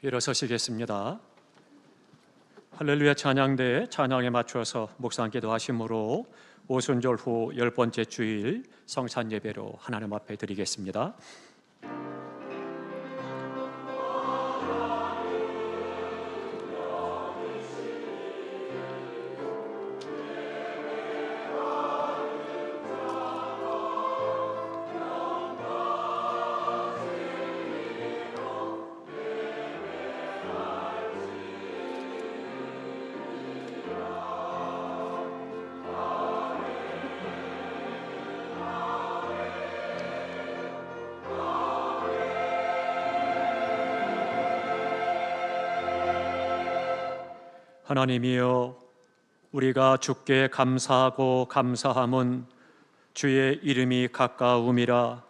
일어서시겠습니다. 할렐루야 찬양대 찬양에 맞춰서 묵상기도 하심으로 오순절 후 10번째 주일 성찬 예배로 하나님 앞에 드리겠습니다. 하나님이여, 우리가 주께 감사하고 감사함은 주의 이름이 가까움이라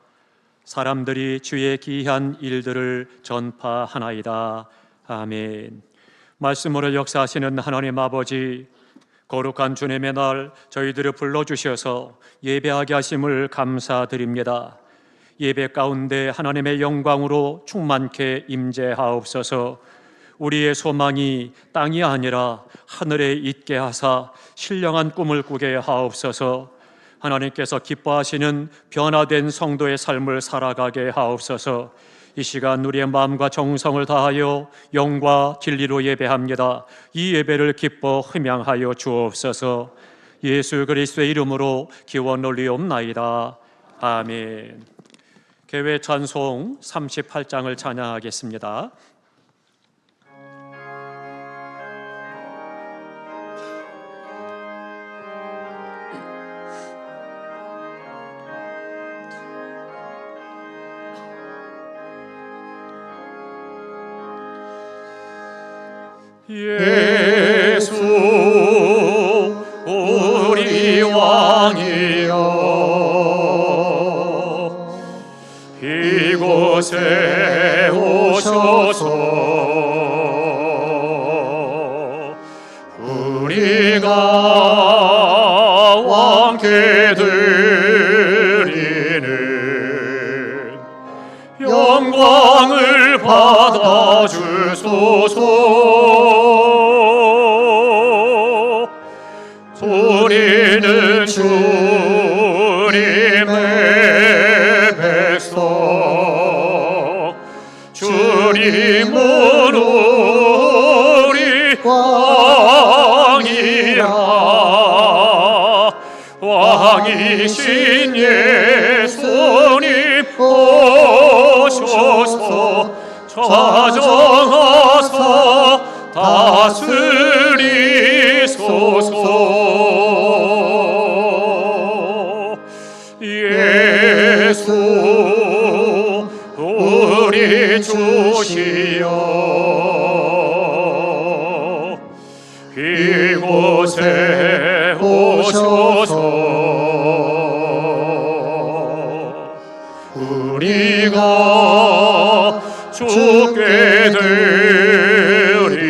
사람들이 주의 기이한 일들을 전파하나이다. 아멘. 말씀으로 역사하시는 하나님 아버지, 거룩한 주님의 날 저희들을 불러주셔서 예배하게 하심을 감사드립니다. 예배 가운데 하나님의 영광으로 충만케 임재하옵소서. 우리의 소망이 땅이 아니라 하늘에 있게 하사 신령한 꿈을 꾸게 하옵소서. 하나님께서 기뻐하시는 변화된 성도의 삶을 살아가게 하옵소서. 이 시간 우리의 마음과 정성을 다하여 영과 진리로 예배합니다. 이 예배를 기뻐 흠양하여 주옵소서. 예수 그리스도의 이름으로 기원 올리옵나이다. 아멘. 개회 찬송 38장을 찬양하겠습니다. 예수 우리 왕이여, 이곳에 오셔서 우리가 왕께 드리는 영광을 받아주소서. 우리는 주님의 백성, 주님은 우리 왕이라. 왕이신 예수님 오셔서 좌정하사 다스리소서. 예수 우리 주시여, 이곳에 오셔서 우리가 주께 드리는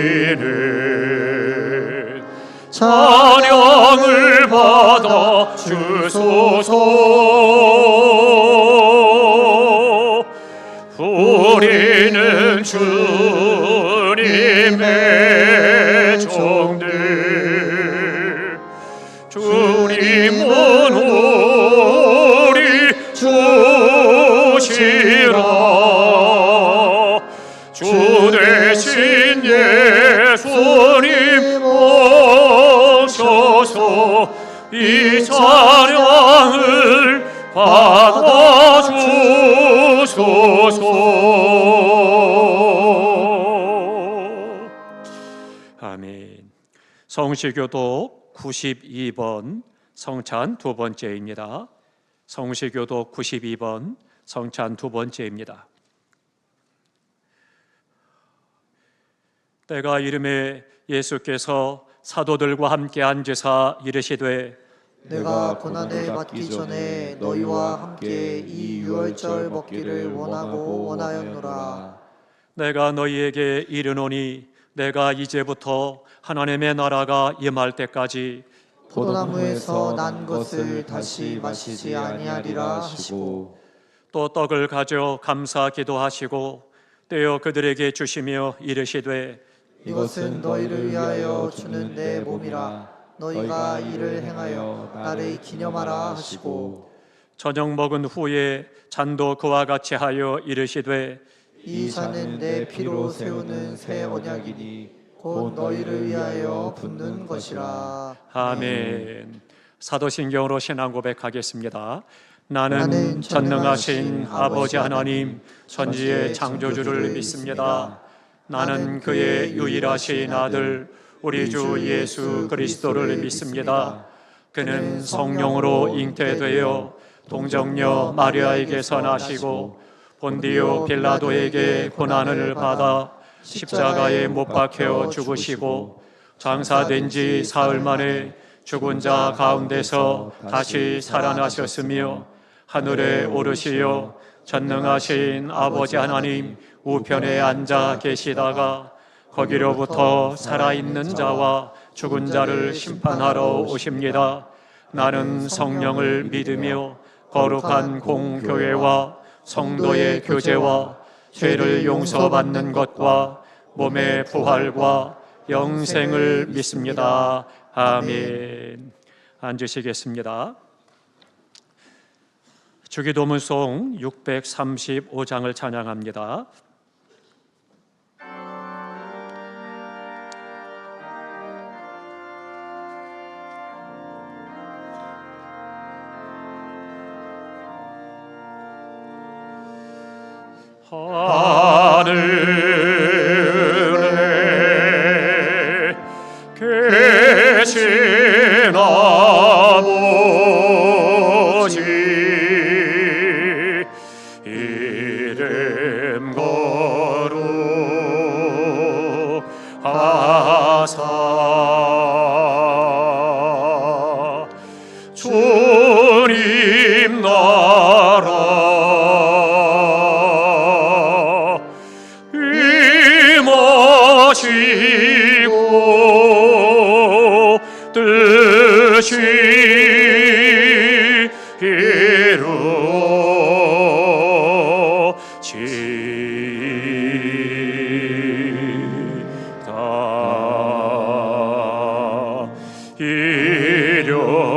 찬양을 받아 주소서. 우리는 주님의 종들, 주님은 우리 주시라. 주 대신 예수님 오셔서 이 찬양을 받아주소서. 아멘. 성시교독 92번 성찬 두 번째입니다. 성시교독 92번 성찬 두 번째입니다. 때가 이름에 예수께서 사도들과 함께 앉으사 이르시되, 내가 고난을 받기 전에 너희와 함께 이 유월절 먹기를 원하고 원하였노라. 내가 너희에게 이르노니 내가 이제부터 하나님의 나라가 임할 때까지 포도나무에서 난 것을 다시 마시지 아니하리라 하시고, 또 떡을 가져 감사 기도하시고 떼어 그들에게 주시며 이르시되 이것은 너희를 위하여 주는 내 몸이라. 너희가 이를 행하여 나를 기념하라 하시고 저녁 먹은 후에 잔도 그와 같이 하여 이르시되 이 잔은 내 피로 세우는 새 언약이니 곧 너희를 위하여 붓는 것이라. 아멘. 사도신경으로 신앙 고백하겠습니다. 나는 나는 전능하신 아버지 하나님 천지의 창조주를 믿습니다. 나는 그의 유일하신 아들 우리 주 예수 그리스도를 믿습니다. 그는 성령으로 잉태되어 동정녀 마리아에게서 나시고 본디오 빌라도에게 고난을 받아 십자가에 못 박혀 죽으시고 장사된 지 사흘 만에 죽은 자 가운데서 다시 살아나셨으며 하늘에 오르시어 전능하신 아버지 하나님 우편에 앉아 계시다가 거기로부터 살아있는 자와 죽은 자를 심판하러 오십니다. 나는 성령을 믿으며 거룩한 공교회와 성도의 교제와 죄를 용서받는 것과 몸의 부활과 영생을 믿습니다. 아멘. 앉으시겠습니다. 주기도문송 635장을 찬양합니다. 하늘에 계신 아버지 이름 거룩하사 주님 나라 임하시고 뜻이 이루어지다.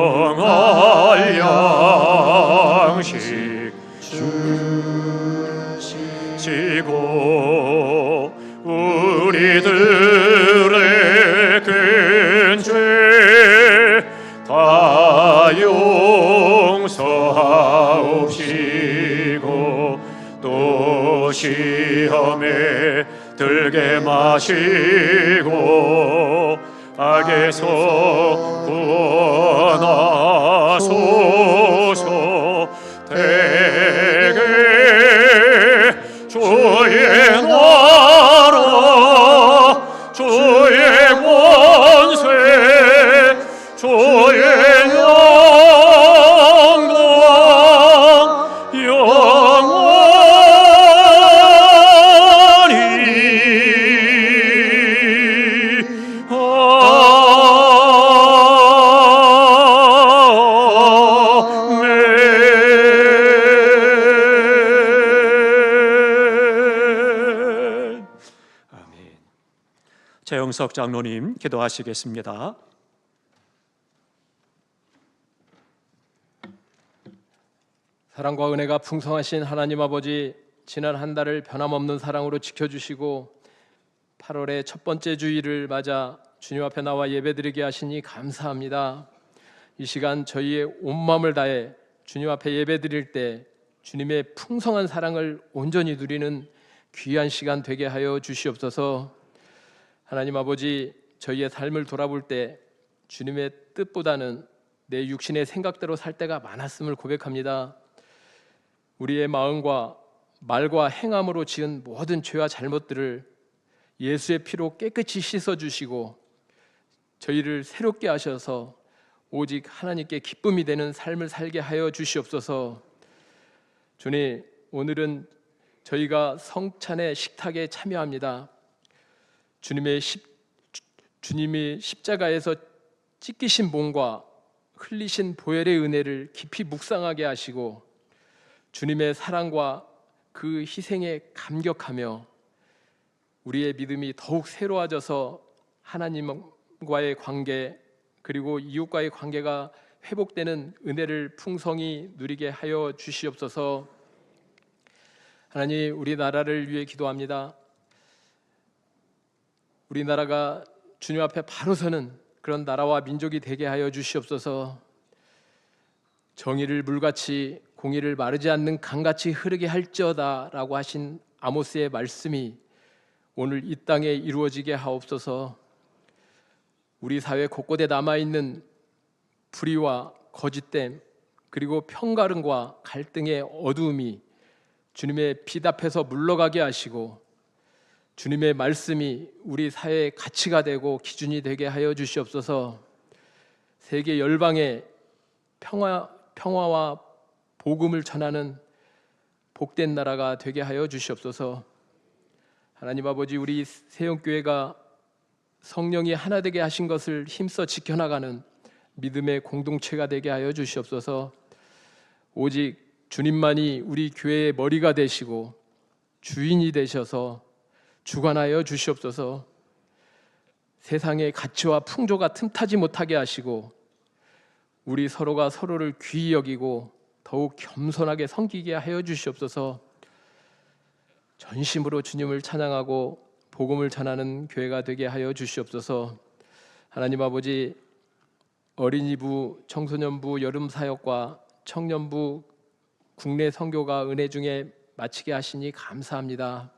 일용할 양식 주시고 우리들의 큰 죄 다 용서하옵시고 또 시험에 들게 마시고 악에서 구원하소서. 대개 주의 나라 주의 권세 주의 영광 영원히 아멘. 최영석 장로님 기도하시겠습니다. 사랑과 은혜가 풍성하신 하나님 아버지, 지난 한 달을 변함없는 사랑으로 지켜주시고 8월의 첫 번째 주일을 맞아 주님 앞에 나와 예배드리게 하시니 감사합니다. 이 시간 저희의 온 마음을 다해 주님 앞에 예배드릴 때 주님의 풍성한 사랑을 온전히 누리는 귀한 시간 되게 하여 주시옵소서. 하나님 아버지, 저희의 삶을 돌아볼 때 주님의 뜻보다는 내 육신의 생각대로 살 때가 많았음을 고백합니다. 우리의 마음과 말과 행함으로 지은 모든 죄와 잘못들을 예수의 피로 깨끗이 씻어주시고 저희를 새롭게 하셔서 오직 하나님께 기쁨이 되는 삶을 살게 하여 주시옵소서. 주님, 오늘은 저희가 성찬의 식탁에 참여합니다. 주님이 십자가에서 찢기신 몸과 흘리신 보혈의 은혜를 깊이 묵상하게 하시고 주님의 사랑과 그 희생에 감격하며 우리의 믿음이 더욱 새로워져서 하나님과의 관계 그리고 이웃과의 관계가 회복되는 은혜를 풍성히 누리게 하여 주시옵소서. 하나님, 우리나라를 위해 기도합니다. 우리나라가 주님 앞에 바로 서는 그런 나라와 민족이 되게 하여 주시옵소서. 정의를 물같이 공의를 마르지 않는 강같이 흐르게 할지어다 라고 하신 아모스의 말씀이 오늘 이 땅에 이루어지게 하옵소서. 우리 사회 곳곳에 남아있는 불의와 거짓됨 그리고 편가름과 갈등의 어두움이 주님의 빛 앞에서 물러가게 하시고 주님의 말씀이 우리 사회의 가치가 되고 기준이 되게 하여 주시옵소서. 세계 열방에 평화와 복음을 전하는 복된 나라가 되게 하여 주시옵소서. 하나님 아버지, 우리 세영교회가 성령이 하나 되게 하신 것을 힘써 지켜나가는 믿음의 공동체가 되게 하여 주시옵소서. 오직 주님만이 우리 교회의 머리가 되시고 주인이 되셔서 주관하여 주시옵소서. 세상의 가치와 풍조가 틈타지 못하게 하시고 우리 서로가 서로를 귀히 여기고 더욱 겸손하게 섬기게 하여 주시옵소서. 전심으로 주님을 찬양하고 복음을 전하는 교회가 되게 하여 주시옵소서. 하나님 아버지, 어린이부, 청소년부 여름 사역과 청년부 국내 선교가 은혜 중에 마치게 하시니 감사합니다.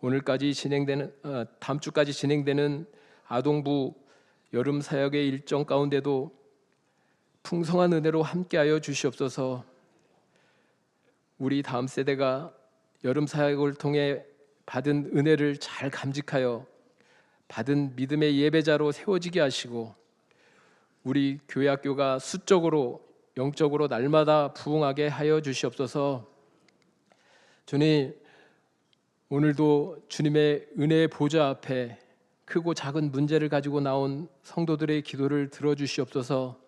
오늘까지 진행되는 다음 주까지 진행되는 아동부 여름 사역의 일정 가운데도 풍성한 은혜로 함께하여 주시옵소서. 우리 다음 세대가 여름 사역을 통해 받은 은혜를 잘 감직하여 받은 믿음의 예배자로 세워지게 하시고 우리 교회 학교가 수적으로 영적으로 날마다 부흥하게 하여 주시옵소서. 주님, 오늘도 주님의 은혜의 보좌 앞에 크고 작은 문제를 가지고 나온 성도들의 기도를 들어주시옵소서.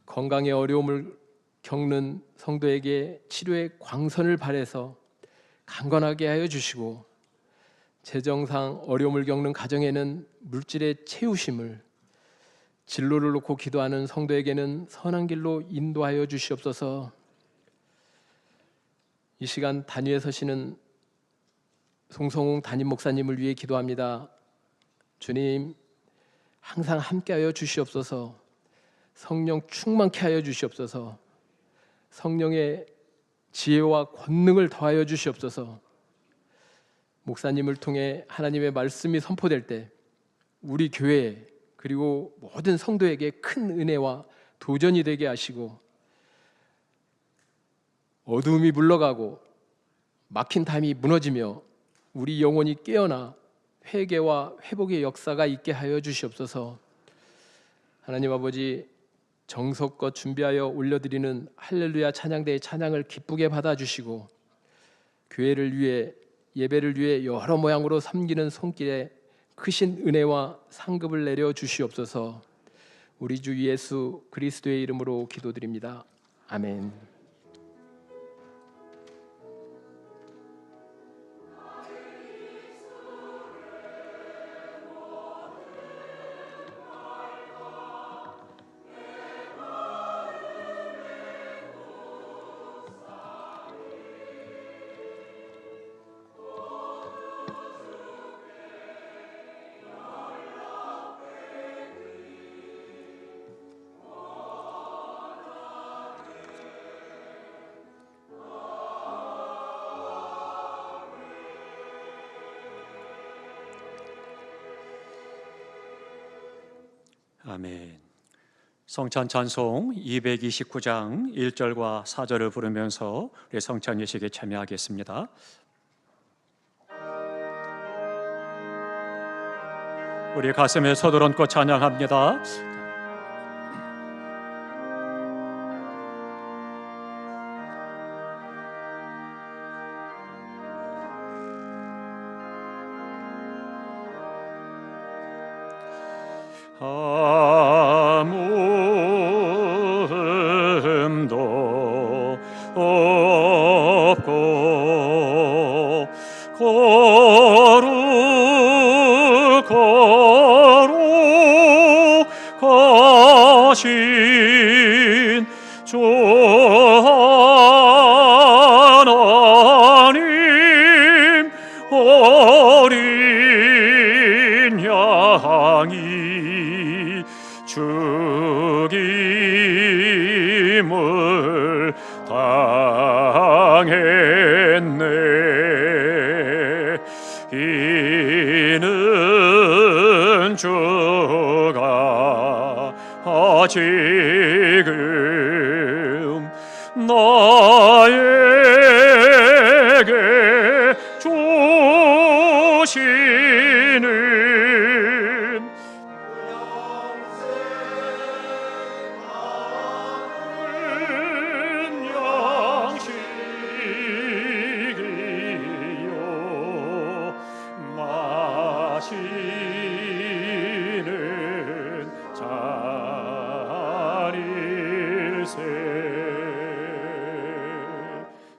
건강의 어려움을 겪는 성도에게 치료의 광선을 발해서 강건하게 하여 주시고 재정상 어려움을 겪는 가정에는 물질의 채우심을, 진로를 놓고 기도하는 성도에게는 선한 길로 인도하여 주시옵소서. 이 시간 단위에 서시는 송성웅 담임 목사님을 위해 기도합니다. 주님, 항상 함께하여 주시옵소서. 성령 충만케 하여 주시옵소서. 성령의 지혜와 권능을 더하여 주시옵소서. 목사님을 통해 하나님의 말씀이 선포될 때 우리 교회 그리고 모든 성도에게 큰 은혜와 도전이 되게 하시고 어두움이 물러가고 막힌 담이 무너지며 우리 영혼이 깨어나 회개와 회복의 역사가 있게 하여 주시옵소서. 하나님 아버지, 정성껏 준비하여 올려드리는 할렐루야 찬양대의 찬양을 기쁘게 받아주시고 교회를 위해 예배를 위해 여러 모양으로 섬기는 손길에 크신 은혜와 상급을 내려 주시옵소서. 우리 주 예수 그리스도의 이름으로 기도드립니다. 아멘. 아멘. 성찬 찬송 229장 1절과 4절을 부르면서 우리 성찬 예식에 참여하겠습니다. 우리 가슴에 손을 얹고 찬양합니다. 아무음도 없고 거룩 어린 양이 죽임을 당했네. 이는 주가 지금 나에게 주시는 양식이요 마시는 잔일세.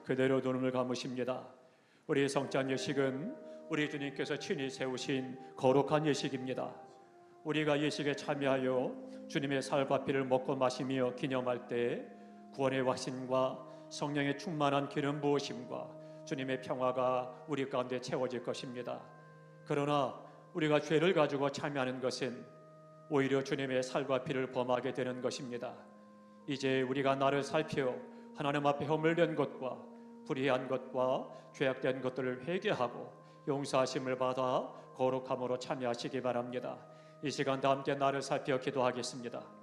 그대로 두 눈을 감으십니다. 우리 성찬 예식은 우리 주님께서 친히 세우신 거룩한 예식입니다. 우리가 예식에 참여하여 주님의 살과 피를 먹고 마시며 기념할 때 구원의 확신과 성령의 충만한 기름 부으심과 주님의 평화가 우리 가운데 채워질 것입니다. 그러나 우리가 죄를 가지고 참여하는 것은 오히려 주님의 살과 피를 범하게 되는 것입니다. 이제 우리가 나를 살펴 하나님 앞에 허물된 것과 불의한 것과 죄악된 것들을 회개하고 용서하심을 받아 거룩함으로 참여하시기 바랍니다. 이 시간 다 함께 나를 살펴 기도하겠습니다.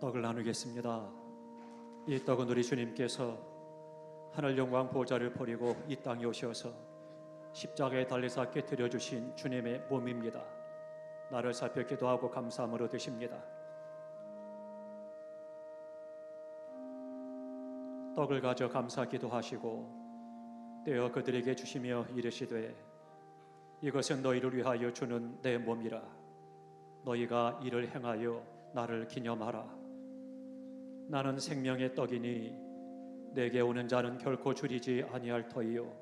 떡을 나누겠습니다. 이 떡은 우리 주님께서 하늘 영광 보좌를 버리고 이 땅에 오셔서 십자가에 달려서 깨뜨려 주신 주님의 몸입니다. 나를 살펴 기도하고 감사함으로 드십니다. 떡을 가져 감사 기도하시고 떼어 그들에게 주시며 이르시되 이것은 너희를 위하여 주는 내 몸이라. 너희가 이를 행하여 나를 기념하라. 나는 생명의 떡이니 내게 오는 자는 결코 줄이지 아니할 터이요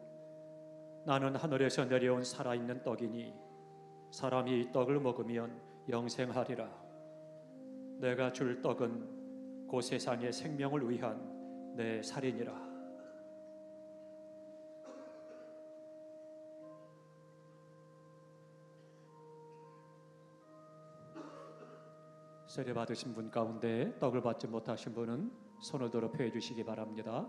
나는 하늘에서 내려온 살아있는 떡이니 사람이 이 떡을 먹으면 영생하리라. 내가 줄 떡은 그 세상의 생명을 위한 내 살이니라. 세례 받으신 분 가운데 떡을 받지 못하신 분은 손을 들어 표해 주시기 바랍니다.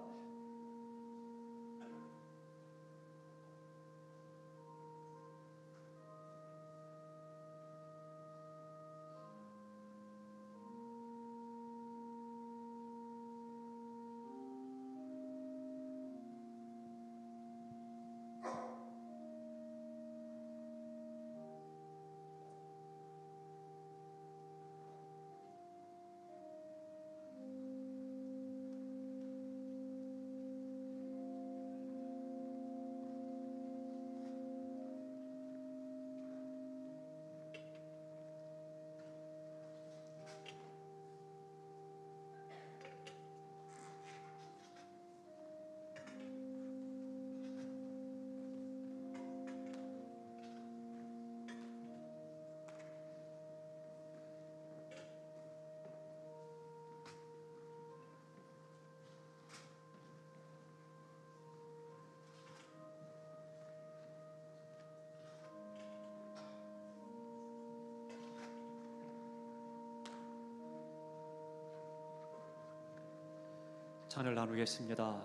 잔을 나누겠습니다.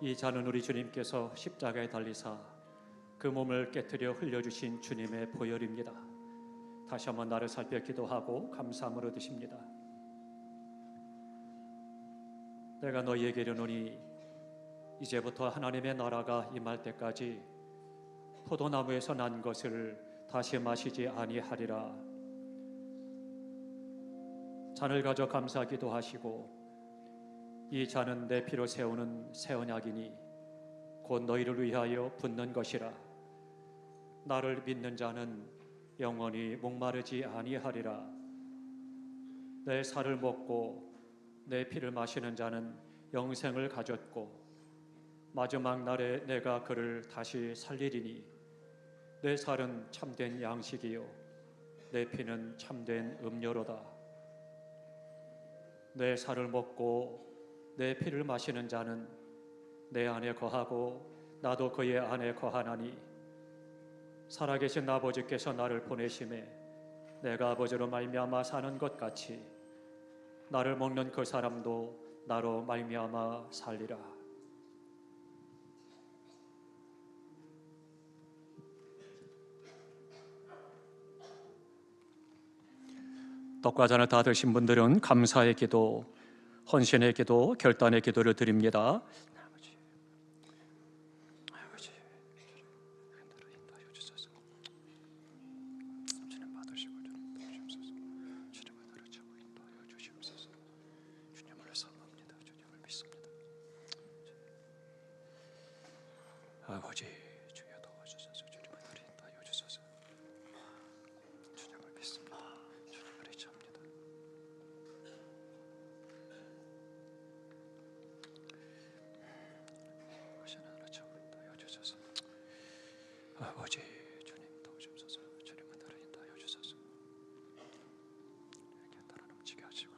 이 잔은 우리 주님께서 십자가에 달리사 그 몸을 깨뜨려 흘려주신 주님의 보혈입니다. 다시 한번 나를 살펴 기도하고 감사함으로 드십니다. 내가 너희에게 이르노니 이제부터 하나님의 나라가 임할 때까지 포도나무에서 난 것을 다시 마시지 아니하리라. 잔을 가져 감사 기도하시고 이 잔은 내 피로 세우는 새 언약이니 곧 너희를 위하여 붓는 것이라. 나를 믿는 자는 영원히 목마르지 아니하리라. 내 살을 먹고 내 피를 마시는 자는 영생을 가졌고 마지막 날에 내가 그를 다시 살리리니 내 살은 참된 양식이요 내 피는 참된 음료로다. 내 살을 먹고 내 피를 마시는 자는 내 안에 거하고 나도 그의 안에 거하나니 살아계신 아버지께서 나를 보내심에 내가 아버지로 말미암아 사는 것 같이 나를 먹는 그 사람도 나로 말미암아 살리라. 떡과 잔을 다 드신 분들은 감사의 기도, 헌신의 기도, 결단의 기도를 드립니다. 아버지 주여 도와주소서. 주님을 인도하여 주소서. 주님을 믿습니다. 주님을 의지합니다. 하나님을 인도하여 주소서. 아버지 주님 도와주소서. 주님을 인도하여 주소서. 이렇게 따라 넘치게 하시고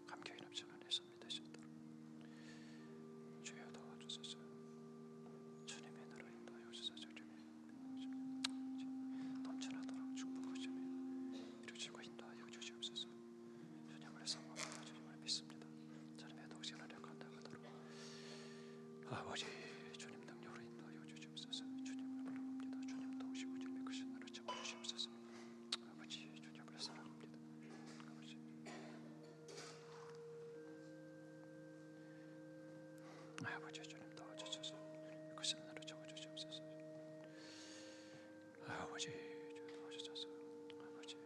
감격이 넘치는 내 삶이 되시도록 주여 도와주소서. 주님의 나를 인도하여 주소서. 넘쳐나도록 축복하시며 이루시고 인도하여 주시옵소서. 주님을 사모합니다. 주님을 믿습니다. 주님의 동시를 간다하도록 아버지 주님 능력으로 인도하여 주시옵소서. 주님을 바라봅니다. 주님 도우시고 주님의 크신 나를 채워주시옵소서. 아버지 주님을 사랑합니다. 아버지 주님 도와주소서. 크신 나를 채워주시옵소서. 아버지 주님 도와주소서. 아버지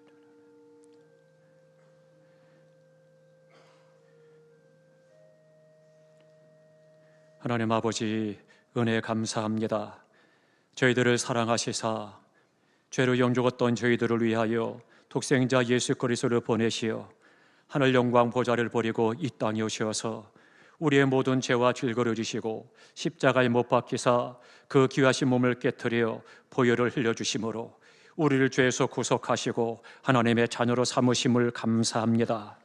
하나님 아버지 은혜 감사합니다. 저희들을 사랑하시사 죄로 영죽었던 저희들을 위하여 독생자 예수 그리스도를 보내시어 하늘 영광 보좌를 버리고 이 땅에 오셔서 우리의 모든 죄와 죄를 지시고 십자가에 못 박히사 그 귀하신 몸을 깨뜨려 보혈을 흘려주심으로 우리를 죄에서 구속하시고 하나님의 자녀로 삼으심을 감사합니다.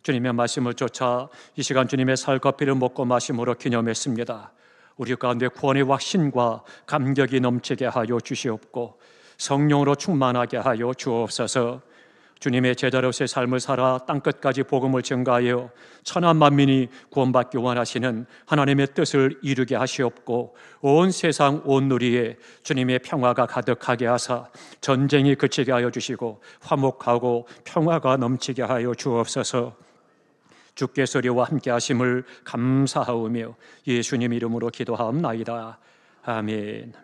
주님의 말씀을 쫓아 이 시간 주님의 살과 피를 먹고 마심으로 기념했습니다. 우리 가운데 구원의 확신과 감격이 넘치게 하여 주시옵고 성령으로 충만하게 하여 주옵소서. 주님의 제자로서의 삶을 살아 땅끝까지 복음을 전가하여 천하 만민이 구원받기 원하시는 하나님의 뜻을 이루게 하시옵고 온 세상 온 누리에 주님의 평화가 가득하게 하사 전쟁이 그치게 하여 주시고 화목하고 평화가 넘치게 하여 주옵소서. 주께 소리와 함께 하심을 감사하오며 예수님 이름으로 기도하옵나이다. 아멘.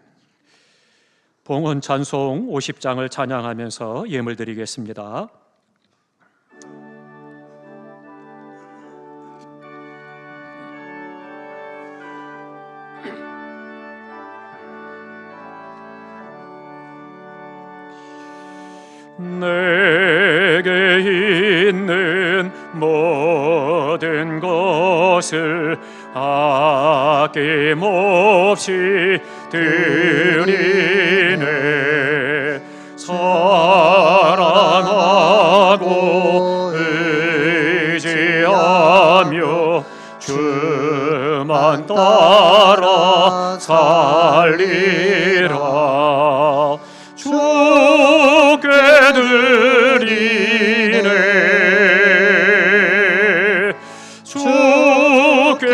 봉헌 찬송 50장을 찬양하면서 예물 드리겠습니다. 내게 있는 모든 것을 아낌없이 드리네. 사랑하고 의지하며 주만 따라 살리라. 주께 드리네. 주께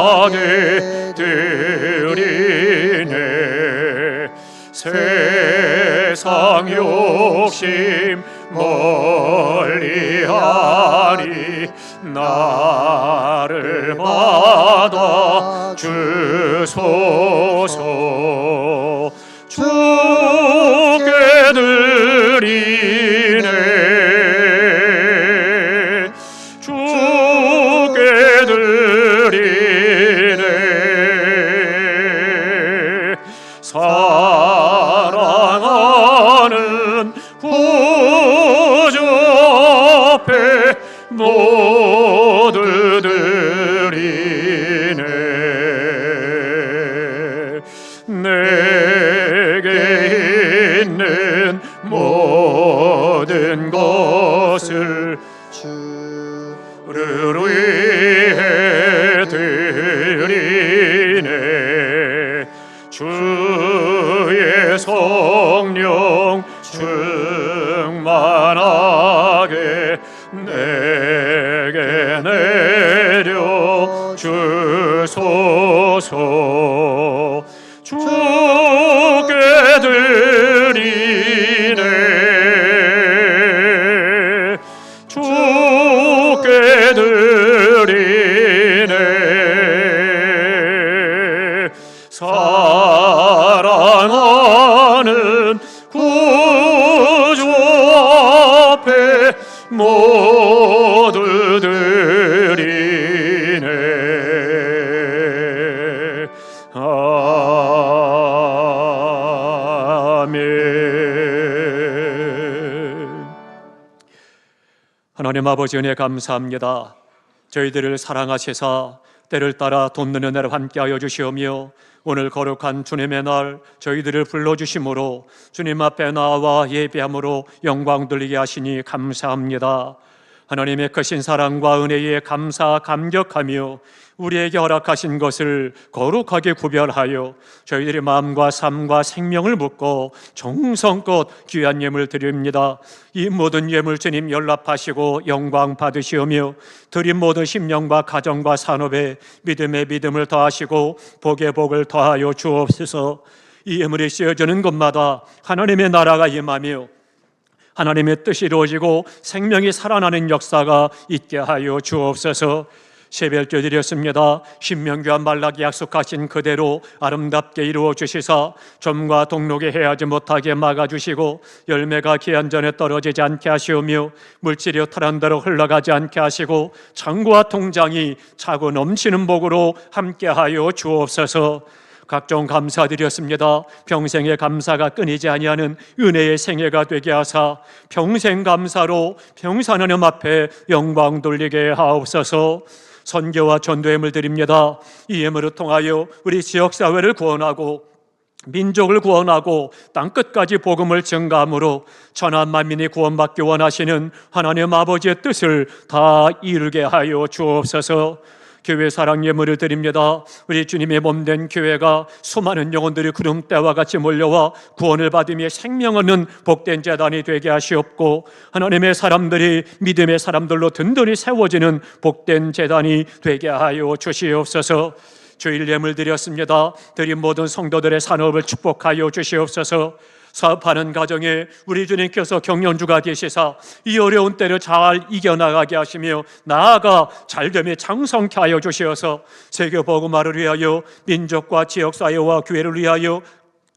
하게 되리네. 세상 욕심 멀리하리 나를 받아 주소서. 주께 드리네 주께 드리네. 사랑하는 구주 앞에 모두 드리네. 내게 있는 모든 것을 주를 위해 드리네. 주의 성령 충만하게 내게 내려 주소서. 주께 드리네 주께 드리네. 사랑하는 구주 앞에 모두 드리네. 아멘. 하나님 아버지 은혜 감사합니다. 저희들을 사랑하시사 때를 따라 돕는 은혜를 함께하여 주시오며 오늘 거룩한 주님의 날 저희들을 불러주심으로 주님 앞에 나와 예배함으로 영광 돌리게 하시니 감사합니다. 하나님의 크신 사랑과 은혜에 감사 감격하며 우리에게 허락하신 것을 거룩하게 구별하여 저희들의 마음과 삶과 생명을 묻고 정성껏 귀한 예물 드립니다. 이 모든 예물 주님 연락하시고 영광 받으시오며 드린 모든 심령과 가정과 산업에 믿음의 믿음을 더하시고 복의 복을 더하여 주옵소서. 이 예물이 씌어지는 곳마다 하나님의 나라가 임하며 하나님의 뜻이 이루어지고 생명이 살아나는 역사가 있게 하여 주옵소서. 세별죄 드렸습니다. 신명기와 말라기 약속하신 그대로 아름답게 이루어 주시사 점과 동록에 해하지 못하게 막아주시고 열매가 기한 전에 떨어지지 않게 하시오며 물질이 타란 대로 흘러가지 않게 하시고 창고와 통장이 차고 넘치는 복으로 함께하여 주옵소서. 각종 감사드렸습니다. 평생의 감사가 끊이지 아니하는 은혜의 생애가 되게 하사 평생 감사로 평생 하나님 앞에 영광 돌리게 하옵소서. 선교와 전도 예물 드립니다. 이 예물을 통하여 우리 지역사회를 구원하고 민족을 구원하고 땅끝까지 복음을 증가함으로 천하 만민이 구원받기 원하시는 하나님 아버지의 뜻을 다 이루게 하여 주옵소서. 교회 사랑 예물을 드립니다. 우리 주님의 몸된 교회가 수많은 영혼들이 구름대와 같이 몰려와 구원을 받으며 생명 얻는 복된 재단이 되게 하시옵고 하나님의 사람들이 믿음의 사람들로 든든히 세워지는 복된 재단이 되게 하여 주시옵소서. 주일 예물 드렸습니다. 드린 모든 성도들의 산업을 축복하여 주시옵소서. 사업하는 가정에 우리 주님께서 경영주가 되시사 이 어려운 때를 잘 이겨나가게 하시며 나아가 잘됨에 장성케 하여 주시어서 세계 복음화를 위하여 민족과 지역사회와 교회를 위하여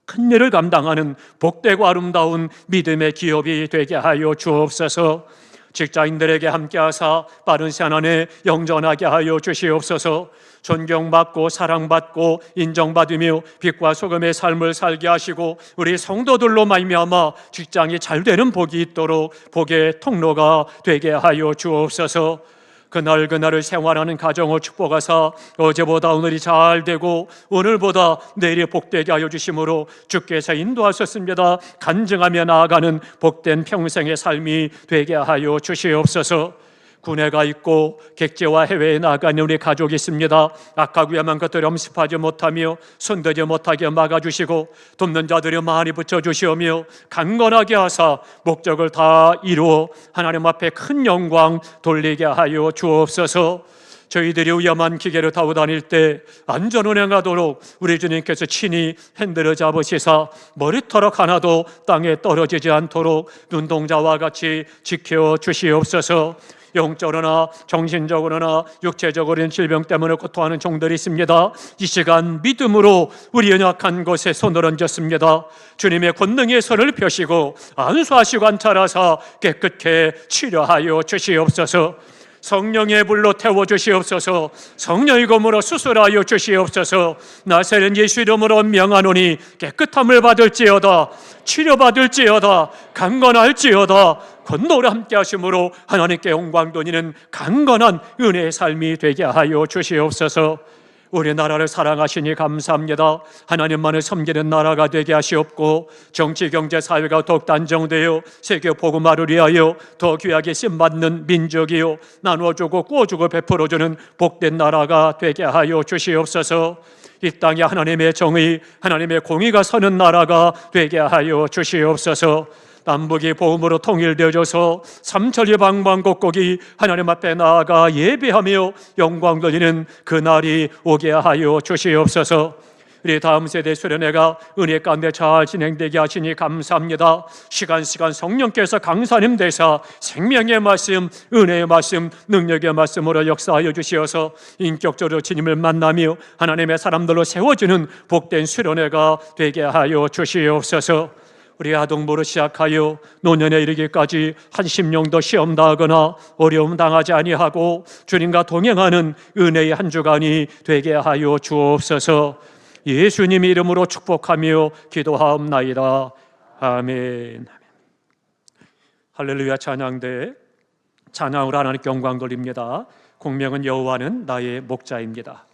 큰 일을 감당하는 복되고 아름다운 믿음의 기업이 되게 하여 주옵소서. 직장인들에게 함께하사 빠른 시간 안에 영전하게 하여 주시옵소서. 존경받고 사랑받고 인정받으며 빛과 소금의 삶을 살게 하시고 우리 성도들로 말미암아 직장이 잘 되는 복이 있도록 복의 통로가 되게 하여 주옵소서. 그날을 생활하는 가정을 축복하사 어제보다 오늘이 잘 되고 오늘보다 내일이 복되게 하여 주심으로 주께서 인도하셨습니다. 간증하며 나아가는 복된 평생의 삶이 되게 하여 주시옵소서. 군에가 있고 객지와 해외에 나가는 우리 가족이 있습니다. 악하고 위험한 것들을 엄습하지 못하며 손대지 못하게 막아주시고 돕는 자들이 많이 붙여주시오며 강건하게 하사 목적을 다 이루어 하나님 앞에 큰 영광 돌리게 하여 주옵소서. 저희들이 위험한 기계를 타고 다닐 때 안전 운행하도록 우리 주님께서 친히 핸들을 잡으시사 머리털럭 하나도 땅에 떨어지지 않도록 눈동자와 같이 지켜 주시옵소서. 영적으로나 정신적으로나 육체적으로는 질병 때문에 고통하는 종들이 있습니다. 이 시간 믿음으로 우리 연약한 곳에 손을 얹었습니다. 주님의 권능의 손을 펴시고 안수하시고 관찰하사 깨끗게 치료하여 주시옵소서. 성령의 불로 태워주시옵소서. 성령의 검으로 수술하여 주시옵소서. 나사렛 예수 이름으로 명하노니 깨끗함을 받을지어다, 치료받을지어다, 강건할지어다. 권노를 함께 하심으로 하나님께 영광 돌리는 강건한 은혜의 삶이 되게 하여 주시옵소서. 우리 나라를 사랑하시니 감사합니다. 하나님만을 섬기는 나라가 되게 하시옵고 정치, 경제, 사회가 더욱 안정되어 세계 복음화를 위하여 더 귀하게 쓰임받는 민족이요 나누어주고 꾸어주고 베풀어주는 복된 나라가 되게 하여 주시옵소서. 이 땅에 하나님의 정의, 하나님의 공의가 서는 나라가 되게 하여 주시옵소서. 남북이 복음으로 통일되어져서 삼천리 방방곡곡이 하나님 앞에 나아가 예배하며 영광 돌리는 그날이 오게 하여 주시옵소서. 우리 다음 세대 수련회가 은혜 가운데 잘 진행되게 하시니 감사합니다. 시간 성령께서 강사님 되사 생명의 말씀, 은혜의 말씀, 능력의 말씀으로 역사하여 주시어서 인격적으로 주님을 만나며 하나님의 사람들로 세워지는 복된 수련회가 되게 하여 주시옵소서. 우리 아동부로 시작하여 노년에 이르기까지 한 10년 더 시험 당하거나 어려움 당하지 아니하고 주님과 동행하는 은혜의 한 주간이 되게 하여 주옵소서. 예수님 이름으로 축복하며 기도하옵나이다. 아멘. 할렐루야. 찬양대 찬양으로 하나님께 영광 돌립니다. 공명은 여호와는 나의 목자입니다.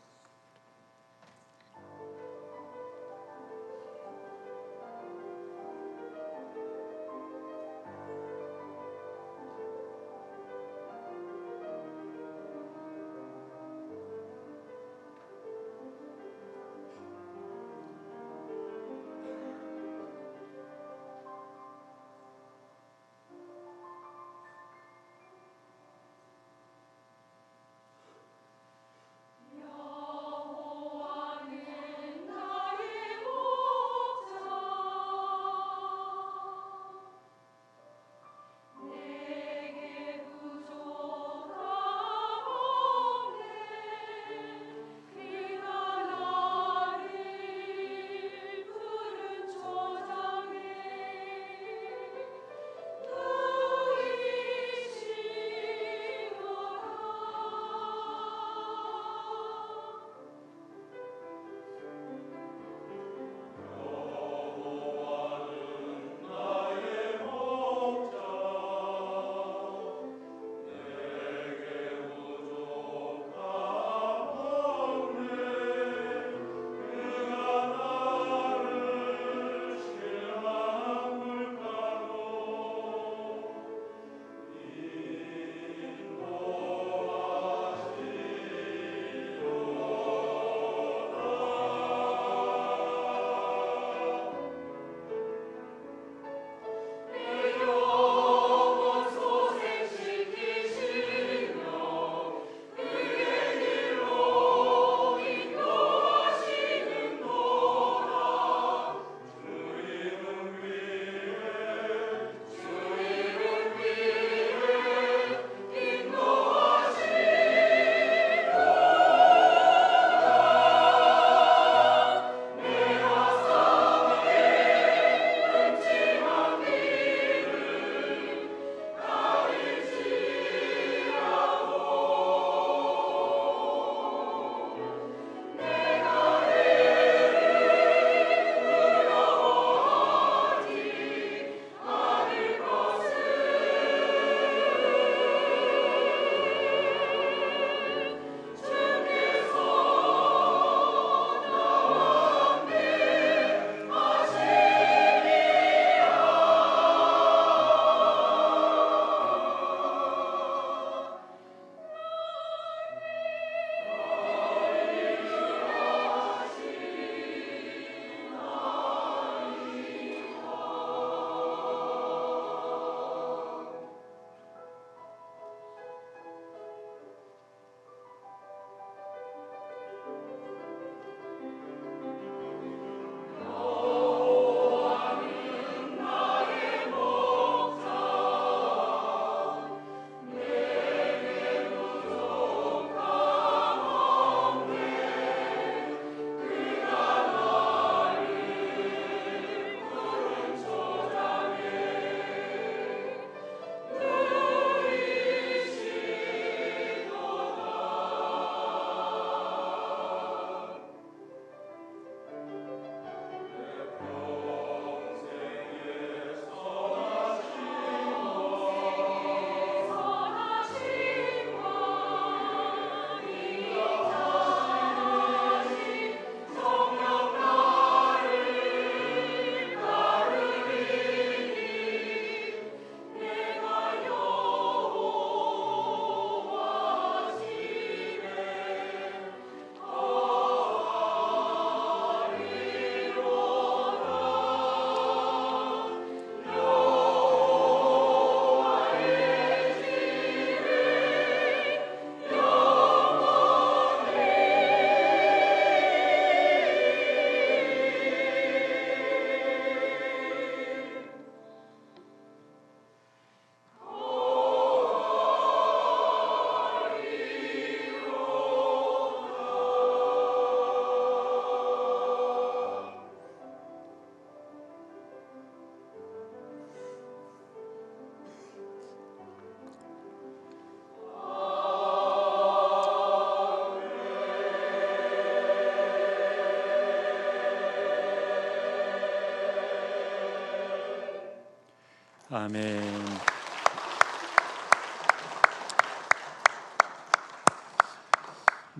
아멘.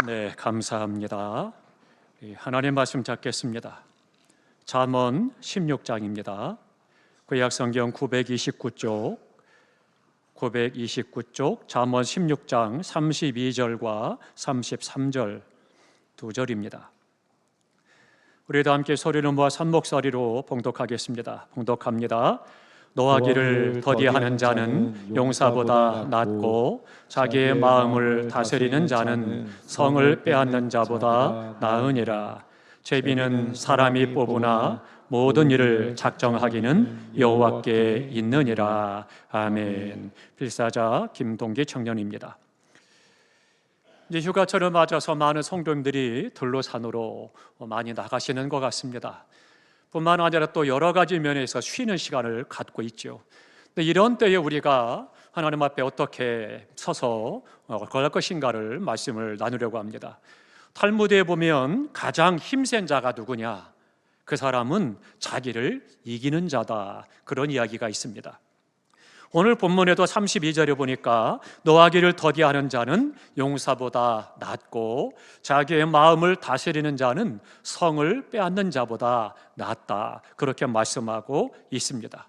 네, 감사합니다. 하나님 말씀 찾겠습니다. 잠언 16장입니다. 구약성경 929쪽 잠언 16장 32절과 33절 두 절입니다. 우리도 함께 소리를 모아 산목소리로 봉독하겠습니다. 봉독합니다. 노하기를 더디하는 자는 용사보다 낫고 자기의 마음을 다스리는 자는 성을 빼앗는 자보다 나으니라. 제비는 사람이 뽑으나 모든 일을 작정하기는 여호와께 있느니라. 아멘. 필사자 김동기 청년입니다. 이제 휴가철을 맞아서 많은 성도님들이 들로 산으로 많이 나가시는 것 같습니다. 뿐만 아니라 또 여러 가지 면에서 쉬는 시간을 갖고 있죠. 근데 이런 때에 우리가 하나님 앞에 어떻게 서서 걸을 것인가를 말씀을 나누려고 합니다. 탈무드에 보면 가장 힘센 자가 누구냐? 그 사람은 자기를 이기는 자다. 그런 이야기가 있습니다. 오늘 본문에도 32절에 보니까 노하기를 더디하는 자는 용사보다 낫고 자기의 마음을 다스리는 자는 성을 빼앗는 자보다 낫다. 그렇게 말씀하고 있습니다.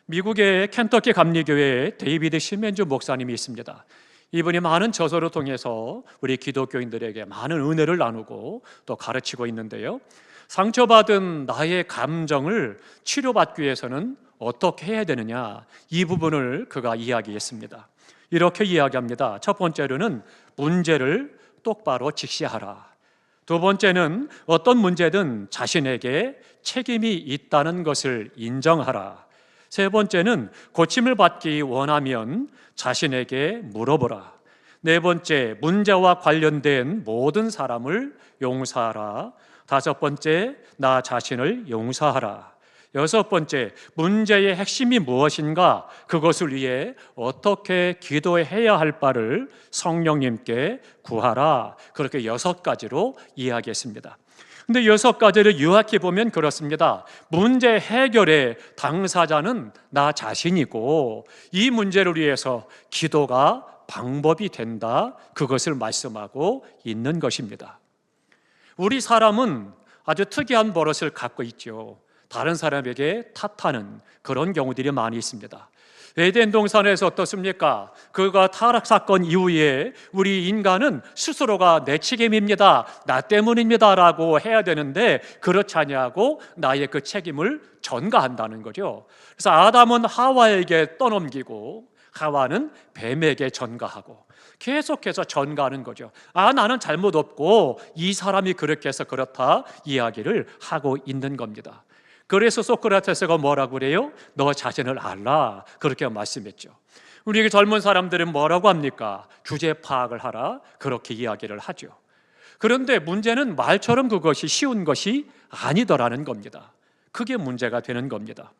미국의 켄터키 감리교회에 데이비드 시멘주 목사님이 있습니다. 이분이 많은 저서를 통해서 우리 기독교인들에게 많은 은혜를 나누고 또 가르치고 있는데요. 상처받은 나의 감정을 치료받기 위해서는 어떻게 해야 되느냐, 이 부분을 그가 이야기했습니다. 이렇게 이야기합니다. 첫 번째로는 문제를 똑바로 직시하라. 두 번째는 어떤 문제든 자신에게 책임이 있다는 것을 인정하라. 세 번째는 고침을 받기 원하면 자신에게 물어보라. 네 번째, 문제와 관련된 모든 사람을 용서하라. 다섯 번째, 나 자신을 용서하라. 여섯 번째, 문제의 핵심이 무엇인가, 그것을 위해 어떻게 기도해야 할 바를 성령님께 구하라. 그렇게 6가지로 이야기했습니다. 근데 6가지를 요약해 보면 그렇습니다. 문제 해결의 당사자는 나 자신이고 이 문제를 위해서 기도가 방법이 된다. 그것을 말씀하고 있는 것입니다. 우리 사람은 아주 특이한 버릇을 갖고 있죠. 다른 사람에게 탓하는 그런 경우들이 많이 있습니다. 에덴 동산에서 어떻습니까? 그가 타락 사건 이후에 우리 인간은 스스로가 내 책임입니다, 나 때문입니다 라고 해야 되는데 그렇지 아니하고 나의 그 책임을 전가한다는 거죠. 그래서 아담은 하와에게 떠넘기고 하와는 뱀에게 전가하고 계속해서 전가하는 거죠. 나는 잘못 없고 이 사람이 그렇게 해서 그렇다 이야기를 하고 있는 겁니다. 그래서 소크라테스가 뭐라고 그래요? 너 자신을 알라. 그렇게 말씀했죠. 우리 젊은 사람들은 뭐라고 합니까? 주제 파악을 하라. 그렇게 이야기를 하죠. 그런데 문제는 말처럼 그것이 쉬운 것이 아니더라는 겁니다. 그게 문제가 되는 겁니다.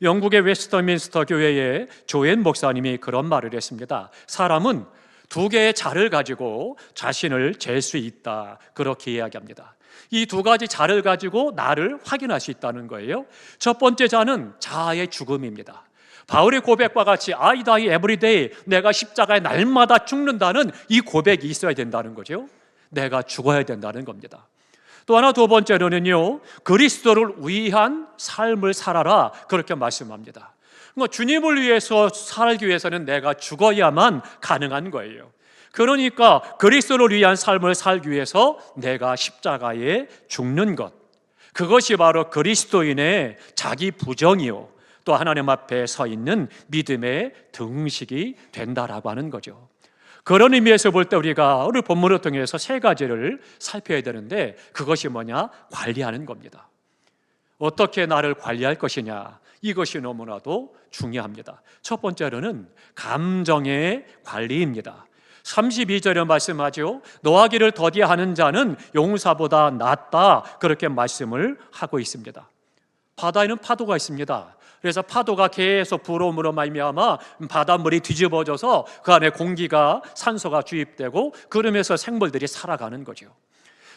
영국의 웨스터민스터 교회의 조앤 목사님이 그런 말을 했습니다. 사람은 2개의 자를 가지고 자신을 잴 수 있다. 그렇게 이야기합니다. 이 2가지 자를 가지고 나를 확인할 수 있다는 거예요. 첫 번째 자는 자아의 죽음입니다. 바울의 고백과 같이 I die every day, 내가 십자가에 날마다 죽는다는 이 고백이 있어야 된다는 거죠. 내가 죽어야 된다는 겁니다. 또 하나 두 번째로는요, 그리스도를 위한 삶을 살아라. 그렇게 말씀합니다. 주님을 위해서 살기 위해서는 내가 죽어야만 가능한 거예요. 그러니까 그리스도를 위한 삶을 살기 위해서 내가 십자가에 죽는 것, 그것이 바로 그리스도인의 자기 부정이요 또 하나님 앞에 서 있는 믿음의 등식이 된다라고 하는 거죠. 그런 의미에서 볼 때 우리가 오늘 본문을 통해서 3가지를 살펴야 되는데 그것이 뭐냐? 관리하는 겁니다. 어떻게 나를 관리할 것이냐, 이것이 너무나도 중요합니다. 첫 번째로는 감정의 관리입니다. 32절에 말씀하죠. 노하기를 더디하는 자는 용사보다 낫다. 그렇게 말씀을 하고 있습니다. 바다에는 파도가 있습니다. 그래서 파도가 계속 불어옴으로 말미암아 바닷물이 뒤집어져서 그 안에 공기가 산소가 주입되고 그러면서 생물들이 살아가는 거죠.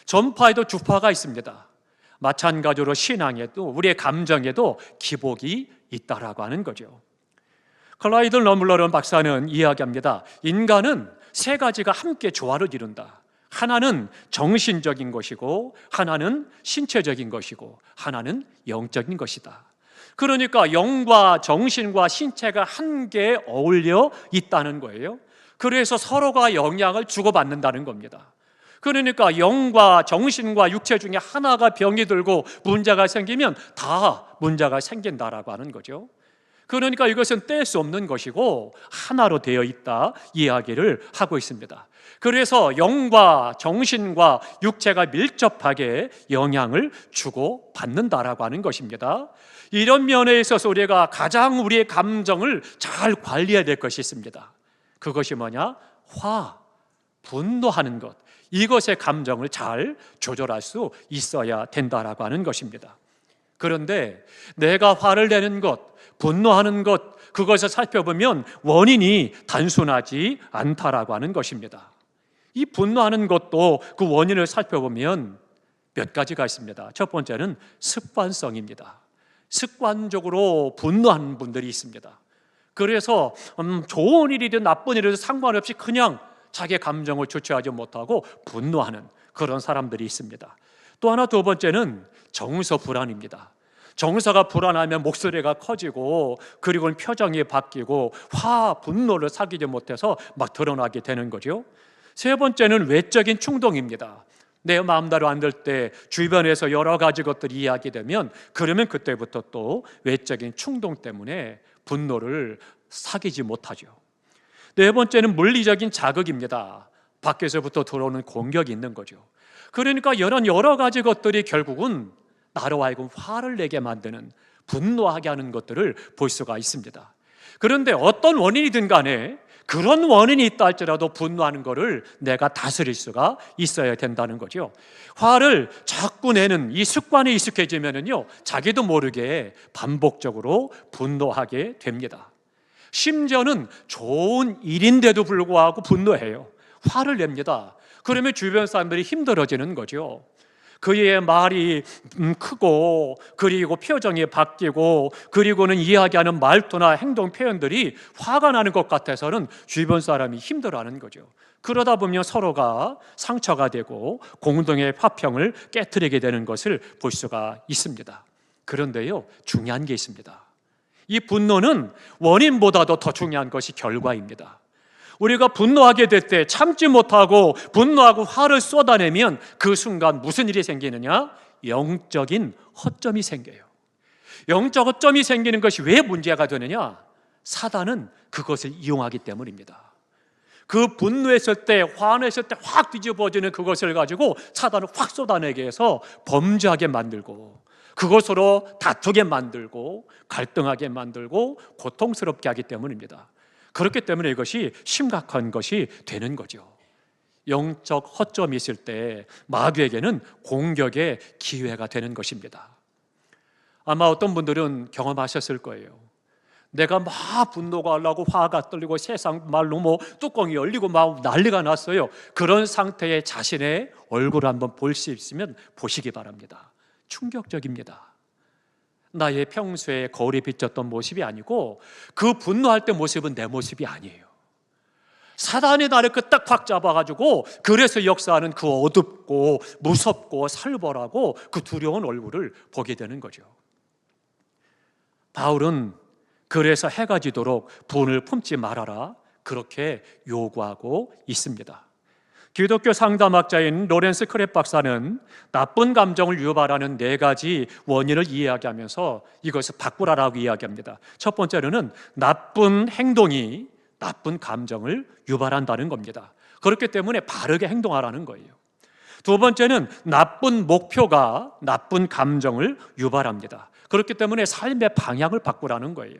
전파에도 주파가 있습니다. 마찬가지로 신앙에도 우리의 감정에도 기복이 있다라고 하는 거죠. 클라이드 러물러는 박사는 이야기합니다. 인간은 세 가지가 함께 조화를 이룬다. 하나는 정신적인 것이고, 하나는 신체적인 것이고, 하나는 영적인 것이다. 그러니까 영과 정신과 신체가 함께 어울려 있다는 거예요. 그래서 서로가 영향을 주고받는다는 겁니다. 그러니까 영과 정신과 육체 중에 하나가 병이 들고 문제가 생기면 다 문제가 생긴다라고 하는 거죠. 그러니까 이것은 뗄 수 없는 것이고 하나로 되어 있다 이야기를 하고 있습니다. 그래서 영과 정신과 육체가 밀접하게 영향을 주고받는다라고 하는 것입니다. 이런 면에 있어서 우리가 가장 우리의 감정을 잘 관리해야 될 것이 있습니다. 그것이 뭐냐? 분노하는 것. 이것의 감정을 잘 조절할 수 있어야 된다라고 하는 것입니다. 그런데 내가 화를 내는 것, 분노하는 것, 그것을 살펴보면 원인이 단순하지 않다라고 하는 것입니다. 이 분노하는 것도 그 원인을 살펴보면 몇 가지가 있습니다. 첫 번째는 습관성입니다. 습관적으로 분노하는 분들이 있습니다. 그래서 좋은 일이든 나쁜 일이든 상관없이 그냥 자기 감정을 주체하지 못하고 분노하는 그런 사람들이 있습니다. 또 하나 두 번째는 정서 불안입니다. 정서가 불안하면 목소리가 커지고 그리고 표정이 바뀌고 분노를 사귀지 못해서 막 드러나게 되는 거죠. 세 번째는 외적인 충동입니다. 내 마음대로 안 될 때 주변에서 여러 가지 것들이 이야기되면 그러면 그때부터 또 외적인 충동 때문에 분노를 사귀지 못하죠. 네 번째는 물리적인 자극입니다. 밖에서부터 들어오는 공격이 있는 거죠. 그러니까 여러 가지 것들이 결국은 나로 하여금 화를 내게 만드는, 분노하게 하는 것들을 볼 수가 있습니다. 그런데 어떤 원인이든 간에 그런 원인이 있다 할지라도 분노하는 것을 내가 다스릴 수가 있어야 된다는 거죠. 화를 자꾸 내는 이 습관에 익숙해지면은요, 자기도 모르게 반복적으로 분노하게 됩니다. 심지어는 좋은 일인데도 불구하고 분노해요. 화를 냅니다. 그러면 주변 사람들이 힘들어지는 거죠. 그의 말이 크고 그리고 표정이 바뀌고 그리고는 이야기하는 말투나 행동 표현들이 화가 나는 것 같아서는 주변 사람이 힘들어하는 거죠. 그러다 보면 서로가 상처가 되고 공동의 화평을 깨트리게 되는 것을 볼 수가 있습니다. 그런데요, 중요한 게 있습니다. 이 분노는 원인보다도 더 중요한 것이 결과입니다. 우리가 분노하게 될 때 참지 못하고 분노하고 화를 쏟아내면 그 순간 무슨 일이 생기느냐? 영적인 허점이 생겨요. 영적 허점이 생기는 것이 왜 문제가 되느냐? 사단은 그것을 이용하기 때문입니다. 그 분노했을 때, 화냈을 때 확 뒤집어지는 그것을 가지고 사단을 확 쏟아내게 해서 범죄하게 만들고 그것으로 다투게 만들고 갈등하게 만들고 고통스럽게 하기 때문입니다. 그렇기 때문에 이것이 심각한 것이 되는 거죠. 영적 허점이 있을 때 마귀에게는 공격의 기회가 되는 것입니다. 아마 어떤 분들은 경험하셨을 거예요. 내가 막 분노가 나고 화가 떨리고 세상 말로 뚜껑이 열리고 막 난리가 났어요. 그런 상태의 자신의 얼굴을 한번 볼 수 있으면 보시기 바랍니다. 충격적입니다. 나의 평소에 거울에 비쳤던 모습이 아니고 그 분노할 때 모습은 내 모습이 아니에요. 사단이 나를 딱 확 잡아가지고 그래서 역사하는 그 어둡고 무섭고 살벌하고 그 두려운 얼굴을 보게 되는 거죠. 바울은 그래서 해가 지도록 분을 품지 말아라 그렇게 요구하고 있습니다. 기독교 상담학자인 로렌스 크랩 박사는 나쁜 감정을 유발하는 4가지 원인을 이야기하면서 이것을 바꾸라라고 이야기합니다. 첫 번째로는 나쁜 행동이 나쁜 감정을 유발한다는 겁니다. 그렇기 때문에 바르게 행동하라는 거예요. 두 번째는 나쁜 목표가 나쁜 감정을 유발합니다. 그렇기 때문에 삶의 방향을 바꾸라는 거예요.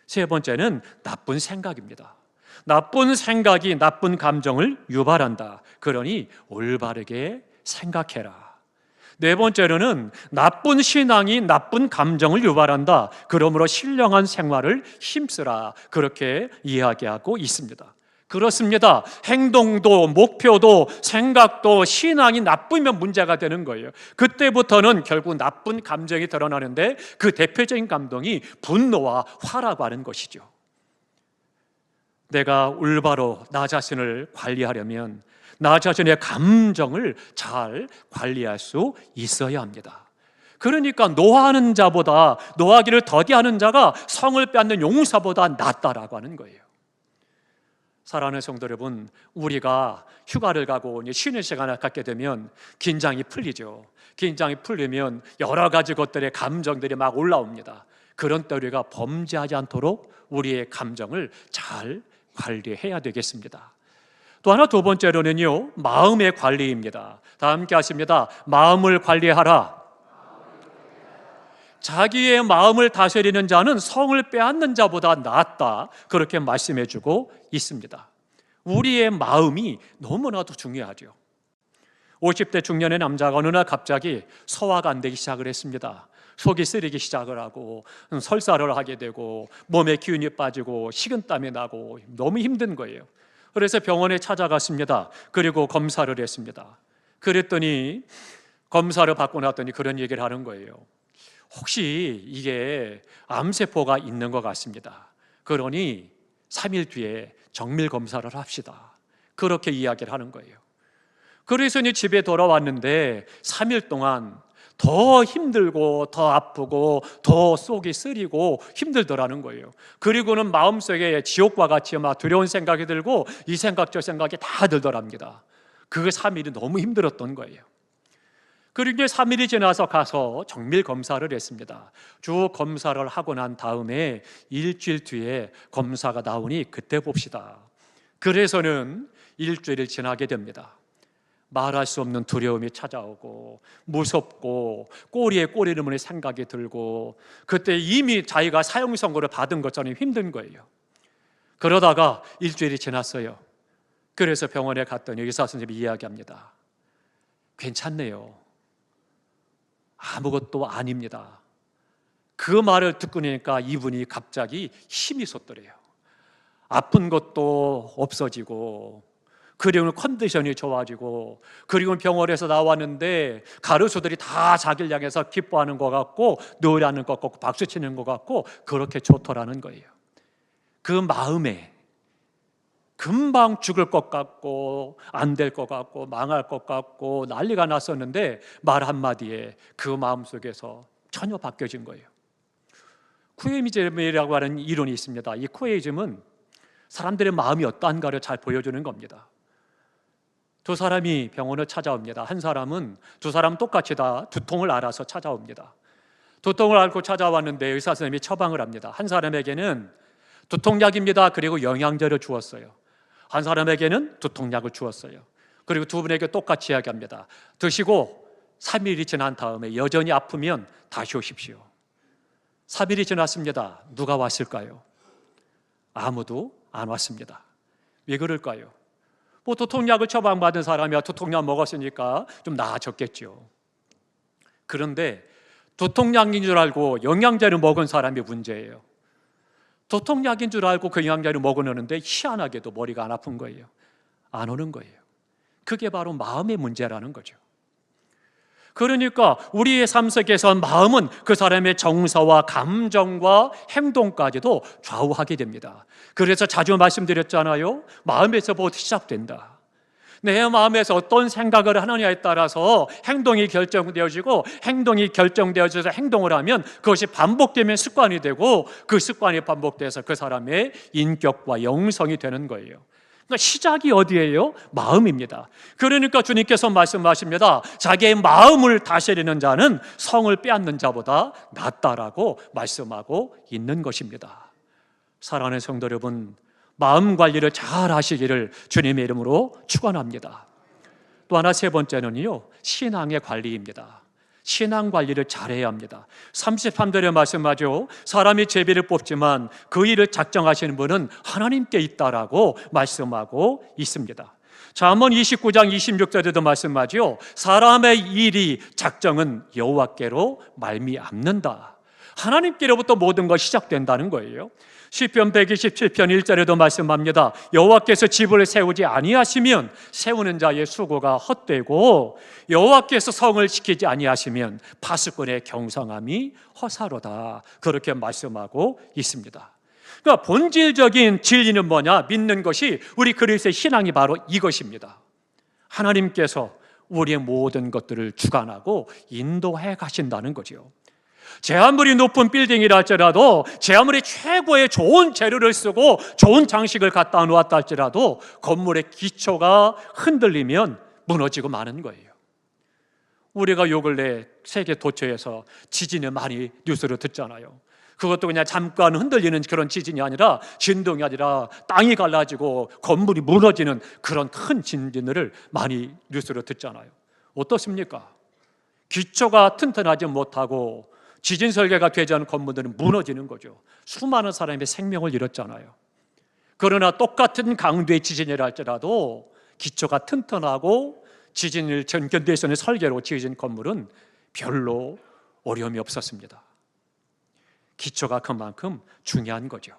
세 번째는 나쁜 생각입니다. 나쁜 생각이 나쁜 감정을 유발한다. 그러니 올바르게 생각해라. 네 번째로는 나쁜 신앙이 나쁜 감정을 유발한다. 그러므로 신령한 생활을 힘쓰라. 그렇게 이야기하고 있습니다. 그렇습니다. 행동도 목표도 생각도 신앙이 나쁘면 문제가 되는 거예요. 그때부터는 결국 나쁜 감정이 드러나는데 그 대표적인 감동이 분노와 화라고 하는 것이죠. 내가 올바로 나 자신을 관리하려면 나 자신의 감정을 잘 관리할 수 있어야 합니다. 그러니까 노하는 자보다, 노하기를 더디하는 자가 성을 빼앗는 용사보다 낫다라고 하는 거예요. 사랑하는 성도 여러분, 우리가 휴가를 가고 쉬는 시간을 갖게 되면 긴장이 풀리죠. 긴장이 풀리면 여러 가지 것들의 감정들이 막 올라옵니다. 그런 때 우리가 범죄하지 않도록 우리의 감정을 잘 관리해야 되겠습니다. 또 하나, 두 번째로는요, 마음의 관리입니다. 다 함께 하십니다. 마음을 관리하라. 자기의 마음을 다스리는 자는 성을 빼앗는 자보다 낫다, 그렇게 말씀해 주고 있습니다. 우리의 마음이 너무나도 중요하죠. 50대 중년의 남자가 어느 날 갑자기 소화가 안 되기 시작을 했습니다. 속이 쓰리기 시작을 하고 설사를 하게 되고 몸에 기운이 빠지고 식은땀이 나고 너무 힘든 거예요. 그래서 병원에 찾아갔습니다. 그리고 검사를 했습니다. 그랬더니 검사를 받고 났더니 그런 얘기를 하는 거예요. 혹시 이게 암세포가 있는 것 같습니다. 그러니 3일 뒤에 정밀 검사를 합시다. 그렇게 이야기를 하는 거예요. 그래서 집에 돌아왔는데 3일 동안 더 힘들고 더 아프고 더 속이 쓰리고 힘들더라는 거예요. 그리고는 마음속에 지옥과 같이 막 두려운 생각이 들고 이 생각 저 생각이 다 들더랍니다. 그 3일이 너무 힘들었던 거예요. 그리고 3일이 지나서 가서 정밀 검사를 했습니다. 쭉 검사를 하고 난 다음에 일주일 뒤에 검사가 나오니 그때 봅시다. 그래서는 일주일이 지나게 됩니다. 말할 수 없는 두려움이 찾아오고 무섭고 꼬리에 꼬리를 무는 생각이 들고 그때 이미 자기가 사형 선고를 받은 것처럼 힘든 거예요. 그러다가 일주일이 지났어요. 그래서 병원에 갔더니 의사 선생님이 이야기합니다. 괜찮네요. 아무것도 아닙니다. 그 말을 듣고 나니까 이분이 갑자기 힘이 솟더래요. 아픈 것도 없어지고, 그리고 컨디션이 좋아지고, 그리고 병원에서 나왔는데 가르소들이 다 자기를 향해서 기뻐하는 것 같고 노래하는 것 같고 박수치는 것 같고 그렇게 좋더라는 거예요. 그 마음에 금방 죽을 것 같고 안 될 것 같고 망할 것 같고 난리가 났었는데 말 한마디에 그 마음속에서 전혀 바뀌어진 거예요. 쿠에이즘이라고 하는 이론이 있습니다. 이 쿠에이즘은 사람들의 마음이 어떠한가를 잘 보여주는 겁니다. 두 사람이 병원을 찾아옵니다. 한 사람은 두 사람 똑같이 다 두통을 앓아서 찾아옵니다. 두통을 앓고 찾아왔는데 의사 선생님이 처방을 합니다. 한 사람에게는 두통약입니다. 그리고 영양제를 주었어요. 한 사람에게는 두통약을 주었어요. 그리고 두 분에게 똑같이 이야기합니다. 드시고 3일이 지난 다음에 여전히 아프면 다시 오십시오. 3일이 지났습니다. 누가 왔을까요? 아무도 안 왔습니다. 왜 그럴까요? 뭐 두통약을 처방받은 사람이야 두통약 먹었으니까 좀 나아졌겠죠. 그런데 두통약인 줄 알고 영양제를 먹은 사람이 문제예요. 두통약인 줄 알고 그 영양제를 먹으려는데 희한하게도 머리가 안 아픈 거예요. 안 오는 거예요. 그게 바로 마음의 문제라는 거죠. 그러니까 우리의 삶 속에서 마음은 그 사람의 정서와 감정과 행동까지도 좌우하게 됩니다. 그래서 자주 말씀드렸잖아요. 마음에서부터 시작된다. 내 마음에서 어떤 생각을 하느냐에 따라서 행동이 결정되어지고 행동이 결정되어져서 행동을 하면 그것이 반복되면 습관이 되고 그 습관이 반복돼서 그 사람의 인격과 영성이 되는 거예요. 그러니까 시작이 어디예요? 마음입니다. 그러니까 주님께서 말씀하십니다. 자기의 마음을 다스리는 자는 성을 빼앗는 자보다 낫다라고 말씀하고 있는 것입니다. 사랑하는 성도 여러분, 마음 관리를 잘 하시기를 주님의 이름으로 축원합니다. 또 하나 세 번째는요, 신앙의 관리입니다. 신앙 관리를 잘해야 합니다. 33절에 말씀하죠. 사람이 제비를 뽑지만 그 일을 작정하시는 분은 하나님께 있다라고 말씀하고 있습니다. 잠언 29장 26절에도 말씀하죠. 사람의 일이 작정은 여호와께로 말미암는다. 하나님께로부터 모든 것이 시작된다는 거예요. 시편 127편 1절에도 말씀합니다. 여호와께서 집을 세우지 아니하시면 세우는 자의 수고가 헛되고 여호와께서 성을 지키지 아니하시면 파수꾼의 경성함이 허사로다. 그렇게 말씀하고 있습니다. 그러니까 본질적인 진리는 뭐냐? 믿는 것이 우리 그리스도의 신앙이 바로 이것입니다. 하나님께서 우리의 모든 것들을 주관하고 인도해 가신다는 거죠. 제 아무리 높은 빌딩이라 할지라도, 제 아무리 최고의 좋은 재료를 쓰고 좋은 장식을 갖다 놓았다 할지라도 건물의 기초가 흔들리면 무너지고 마는 거예요. 우리가 요 근래 세계 도처에서 지진을 많이 뉴스로 듣잖아요. 그것도 그냥 잠깐 흔들리는 그런 지진이 아니라, 진동이 아니라 땅이 갈라지고 건물이 무너지는 그런 큰 진진을 많이 뉴스로 듣잖아요. 어떻습니까? 기초가 튼튼하지 못하고 지진 설계가 되지 않은 건물들은 무너지는 거죠. 수많은 사람의 생명을 잃었잖아요. 그러나 똑같은 강도의 지진이라 할지라도 기초가 튼튼하고 지진을 견딜 수 있는 설계로 지어진 건물은 별로 어려움이 없었습니다. 기초가 그만큼 중요한 거죠.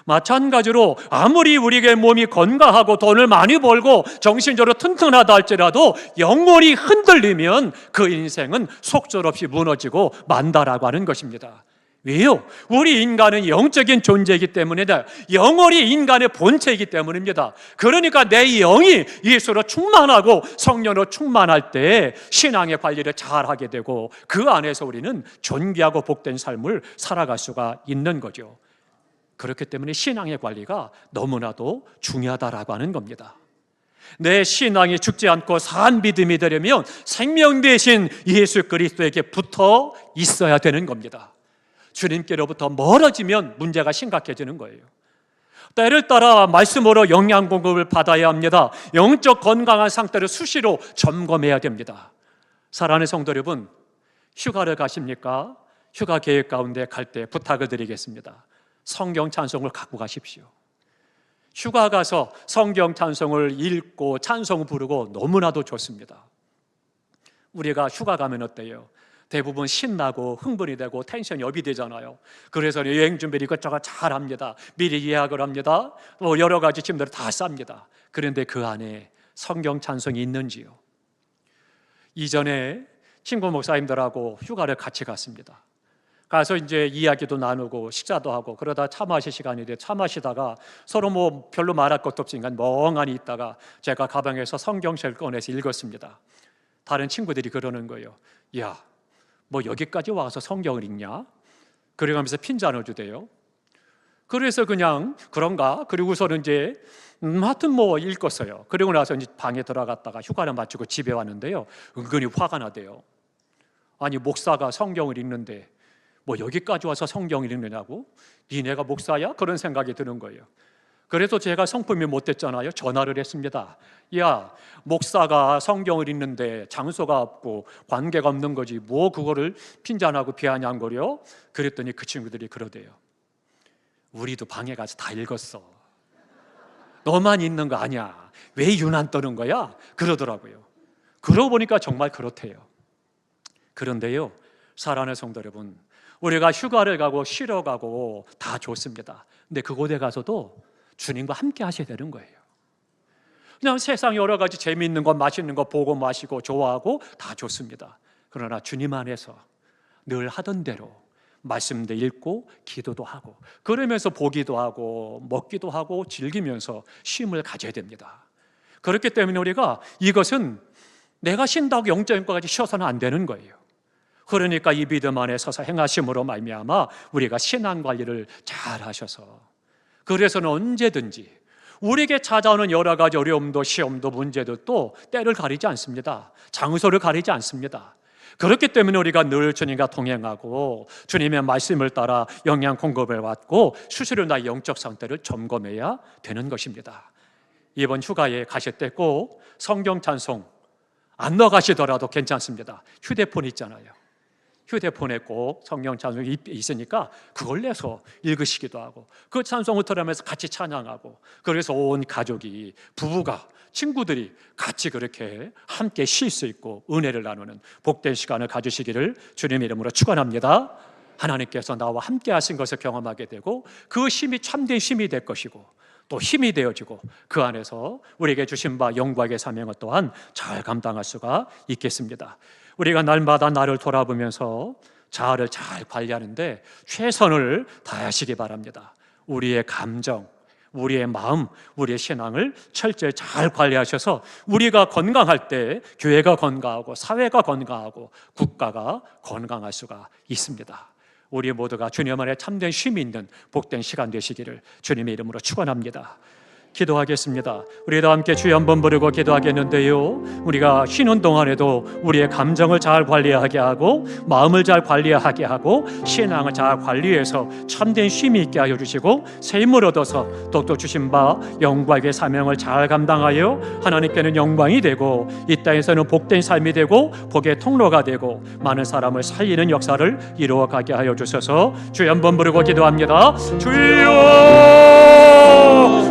마찬가지로 아무리 우리의 몸이 건강하고 돈을 많이 벌고 정신적으로 튼튼하다 할지라도 영혼이 흔들리면 그 인생은 속절없이 무너지고 만다라고 하는 것입니다. 왜요? 우리 인간은 영적인 존재이기 때문이다. 영혼이 인간의 본체이기 때문입니다. 그러니까 내 영이 예수로 충만하고 성령으로 충만할 때 신앙의 관리를 잘하게 되고 그 안에서 우리는 존귀하고 복된 삶을 살아갈 수가 있는 거죠. 그렇기 때문에 신앙의 관리가 너무나도 중요하다라고 하는 겁니다. 내 신앙이 죽지 않고 산 믿음이 되려면 생명 대신 예수 그리스도에게 붙어 있어야 되는 겁니다. 주님께로부터 멀어지면 문제가 심각해지는 거예요. 때를 따라 말씀으로 영양 공급을 받아야 합니다. 영적 건강한 상태를 수시로 점검해야 됩니다. 사랑하는 성도 여러분, 휴가를 가십니까? 휴가 계획 가운데 갈 때 부탁을 드리겠습니다. 성경 찬송을 갖고 가십시오. 휴가 가서 성경 찬송을 읽고 찬송 부르고 너무나도 좋습니다. 우리가 휴가 가면 어때요? 대부분 신나고 흥분이 되고 텐션이 업이 되잖아요. 그래서 여행 준비를 이것저것 잘 합니다. 미리 예약을 합니다. 또 여러 가지 짐들을 다 쌉니다. 그런데 그 안에 성경 찬송이 있는지요? 이전에 친구 목사님들하고 휴가를 같이 갔습니다. 가서 이제 이야기도 나누고 식사도 하고 그러다 차 마실 시간이 돼 차 마시다가 서로 뭐 별로 말할 것도 없으니까 멍하니 있다가 제가 가방에서 성경책을 꺼내서 읽었습니다. 다른 친구들이 그러는 거예요. 야, 뭐 여기까지 와서 성경을 읽냐? 그러면서 핀잔을 주대요. 그래서 그냥 그런가? 그리고서는 이제 하여튼 뭐 읽었어요. 그리고 나서 이제 방에 들어갔다가 휴가를 마치고 집에 왔는데요. 은근히 화가 나대요. 아니 목사가 성경을 읽는데 뭐 여기까지 와서 성경을 읽느냐고? 니네가 목사야? 그런 생각이 드는 거예요. 그래서 제가 성품이 못됐잖아요. 전화를 했습니다. 야, 목사가 성경을 읽는데 장소가 없고 관계가 없는 거지 뭐 그거를 핀잔하고 비아냥거려? 그랬더니 그 친구들이 그러대요. 우리도 방에 가서 다 읽었어. 너만 읽는 거 아니야. 왜 유난 떠는 거야? 그러더라고요. 그러고 보니까 정말 그렇대요. 그런데요, 사랑하는 성도 여러분, 우리가 휴가를 가고 쉬러 가고 다 좋습니다. 근데 그곳에 가서도 주님과 함께 하셔야 되는 거예요. 그냥 세상 여러 가지 재미있는 거 맛있는 거 보고 마시고 좋아하고 다 좋습니다. 그러나 주님 안에서 늘 하던 대로 말씀도 읽고 기도도 하고 그러면서 보기도 하고 먹기도 하고 즐기면서 쉼을 가져야 됩니다. 그렇기 때문에 우리가 이것은 내가 쉰다고 영적인 것까지 쉬어서는 안 되는 거예요. 그러니까 이 믿음 안에 서서 행하심으로 말미암아 우리가 신앙 관리를 잘 하셔서 그래서는 언제든지 우리에게 찾아오는 여러 가지 어려움도 시험도 문제도 또 때를 가리지 않습니다. 장소를 가리지 않습니다. 그렇기 때문에 우리가 늘 주님과 동행하고 주님의 말씀을 따라 영양 공급을 받고 수시로 나의 영적 상태를 점검해야 되는 것입니다. 이번 휴가에 가실 때 꼭 성경 찬송 안 넣어가시더라도 괜찮습니다. 휴대폰 있잖아요. 휴대폰에 꼭 성경 찬송이 있으니까 그걸 내서 읽으시기도 하고 그 찬송을 들으면서 같이 찬양하고 그래서 온 가족이 부부가 친구들이 같이 그렇게 함께 쉴 수 있고 은혜를 나누는 복된 시간을 가지시기를 주님의 이름으로 축원합니다. 하나님께서 나와 함께 하신 것을 경험하게 되고 그 힘이 참된 힘이 될 것이고 또 힘이 되어지고 그 안에서 우리에게 주신 바 영광의 사명을 또한 잘 감당할 수가 있겠습니다. 우리가 날마다 나를 돌아보면서 자아를 잘 관리하는데 최선을 다하시기 바랍니다. 우리의 감정, 우리의 마음, 우리의 신앙을 철저히 잘 관리하셔서 우리가 건강할 때 교회가 건강하고 사회가 건강하고 국가가 건강할 수가 있습니다. 우리 모두가 주님 안에 참된 쉼이 있는 복된 시간 되시기를 주님의 이름으로 축원합니다. 기도하겠습니다. 우리도 함께 주여 한번 부르고 기도하겠는데요, 우리가 쉬는 동안에도 우리의 감정을 잘 관리하게 하고 마음을 잘 관리하게 하고 신앙을 잘 관리해서 참된 쉼이 있게 하여 주시고 새 힘을 얻어서 독도 주신 바 영광의 사명을 잘 감당하여 하나님께는 영광이 되고 이 땅에서는 복된 삶이 되고 복의 통로가 되고 많은 사람을 살리는 역사를 이루어가게 하여 주셔서 주여 한번 부르고 기도합니다. 주여!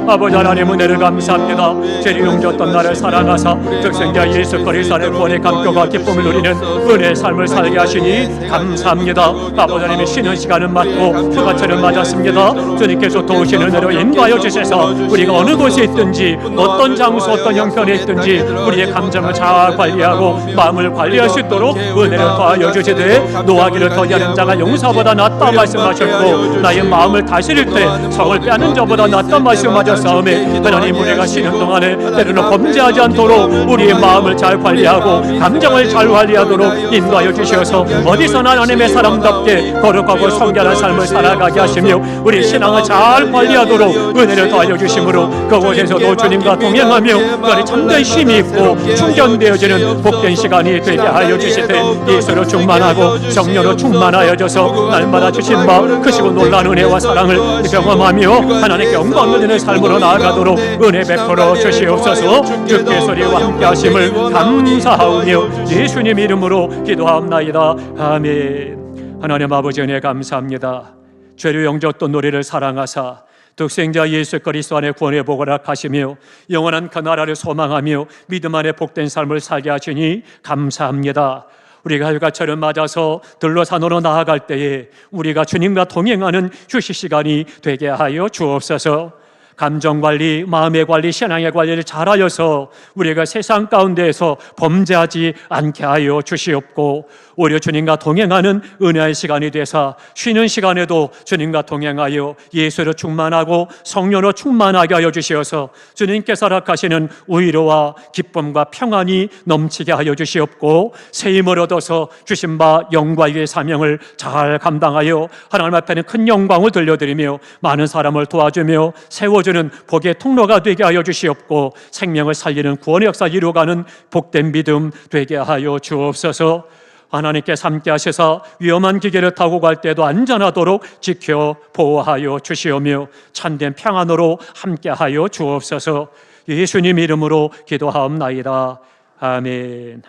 아버지 하나님, 은혜를 감사합니다. 죄를 용졌던 나를 사랑하사 적생자 예수 그리스도 안에 구원의 감격과 기쁨을 누리는 은혜의 삶을 살게 하시니 감사합니다. 아버지 하나님의 쉬는 시간은 맞고 휴가철은 맞았습니다. 주님께서 도우시는 은혜로 인도하여 주셔서 우리가 어느 곳에 있든지 어떤 장소 어떤 형편에 있든지 우리의 감정을 잘 관리하고 마음을 관리할 수 있도록 은혜를 더하여 주시되 노하기를 더디하는 자가 용사보다 낫다 말씀하셨고 나의 마음을 다스릴 때 성을 빼앗는 자보다 낫다 말씀하셨사오매 하나님, 우리가 쉬는 동안에 때로는 범죄하지 않도록 우리의 마음을 잘 관리하고 감정을 잘 관리하도록 인도하여 주셔서 어디서나 하나님의 사람답게 거룩하고 성결한 삶을 살아가게 하시며 우리 신앙을 잘 관리하도록 은혜를 더하여 주심으로 그곳에서도 주님과 동행하며 그 안에 참된 쉼이 있고 충전되어지는 복된 시간이 되게 하여 주시되 예수로 충만하고 성령으로 충만하여져서 날마다 주신 바 크시고 놀라운 은혜와 사랑을 경험하며 하나님께 영광 돌리는 삶으로 나아가도록 은혜 베풀어 주시옵소서. 주께 소리와 함께 하심을 감사하오며 예수님 이름으로 기도하옵나이다. 아멘. 하나님 아버지, 은혜 감사합니다. 죄를 용졌던 우리를 사랑하사 독생자 예수 그리스도 안에 구원의 복을 허락하시며 영원한 그 나라를 소망하며 믿음 안에 복된 삶을 살게 하시니 감사합니다. 우리가 휴가철을 맞아서 들로산으로 나아갈 때에 우리가 주님과 동행하는 휴식 시간이 되게 하여 주옵소서. 감정관리, 마음의 관리, 신앙의 관리를 잘하여서 우리가 세상 가운데에서 범죄하지 않게 하여 주시옵고 오히려 주님과 동행하는 은혜의 시간이 되사 쉬는 시간에도 주님과 동행하여 예수로 충만하고 성령으로 충만하게 하여 주시어서 주님께서 허락하시는 위로와 기쁨과 평안이 넘치게 하여 주시옵고 새 힘을 얻어서 주신 바 영광의 사명을 잘 감당하여 하나님 앞에는 큰 영광을 돌려드리며 많은 사람을 도와주며 세워주는 복의 통로가 되게 하여 주시옵고 생명을 살리는 구원의 역사 이루어가는 복된 믿음 되게 하여 주옵소서. 하나님께서 함께 하셔서 위험한 기계를 타고 갈 때도 안전하도록 지켜 보호하여 주시오며 참된 평안으로 함께 하여 주옵소서. 예수님 이름으로 기도하옵나이다. 아멘.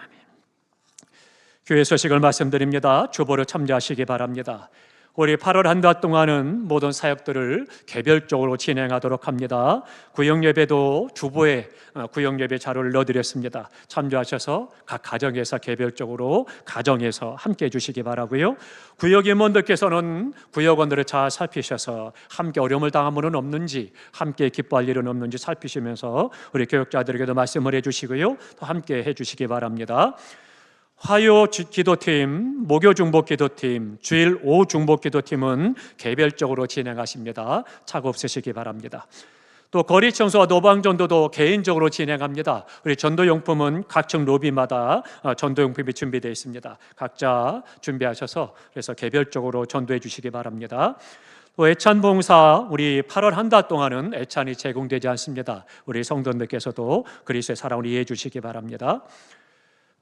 교회 소식을 말씀드립니다. 주보로 참조하시기 바랍니다. 우리 8월 한 달 동안은 모든 사역들을 개별적으로 진행하도록 합니다. 구역예배도 주보에 구역예배 자료를 넣어드렸습니다. 참조하셔서 각 가정에서 개별적으로 가정에서 함께 해주시기 바라고요. 구역 임원들께서는 구역원들을 잘 살피셔서 함께 어려움을 당한 분은 없는지, 함께 기뻐할 일은 없는지 살피시면서 우리 교역자들에게도 말씀을 해주시고요. 또 함께 해주시기 바랍니다. 화요 기도팀, 목요 중복 기도팀, 주일 오후 중복 기도팀은 개별적으로 진행하십니다. 착오 없으시기 바랍니다. 또 거리 청소와 노방 전도도 개인적으로 진행합니다. 우리 전도용품은 각층 로비마다 전도용품이 준비되어 있습니다. 각자 준비하셔서 그래서 개별적으로 전도해 주시기 바랍니다. 또 애찬봉사, 우리 8월 한 달 동안은 애찬이 제공되지 않습니다. 우리 성도님들께서도 그리스도의 사랑을 이해해 주시기 바랍니다.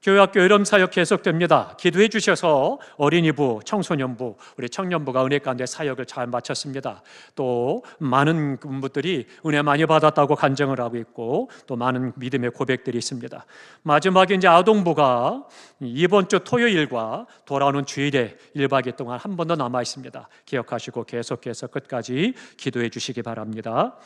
교회학교 여름사역 계속됩니다. 기도해 주셔서 어린이부, 청소년부, 우리 청년부가 은혜 가운데 사역을 잘 마쳤습니다. 또 많은 분들이 은혜 많이 받았다고 간증을 하고 있고 또 많은 믿음의 고백들이 있습니다. 마지막에 이제 아동부가 이번 주 토요일과 돌아오는 주일에 1박 2일 동안 한 번 더 남아 있습니다. 기억하시고 계속해서 끝까지 기도해 주시기 바랍니다.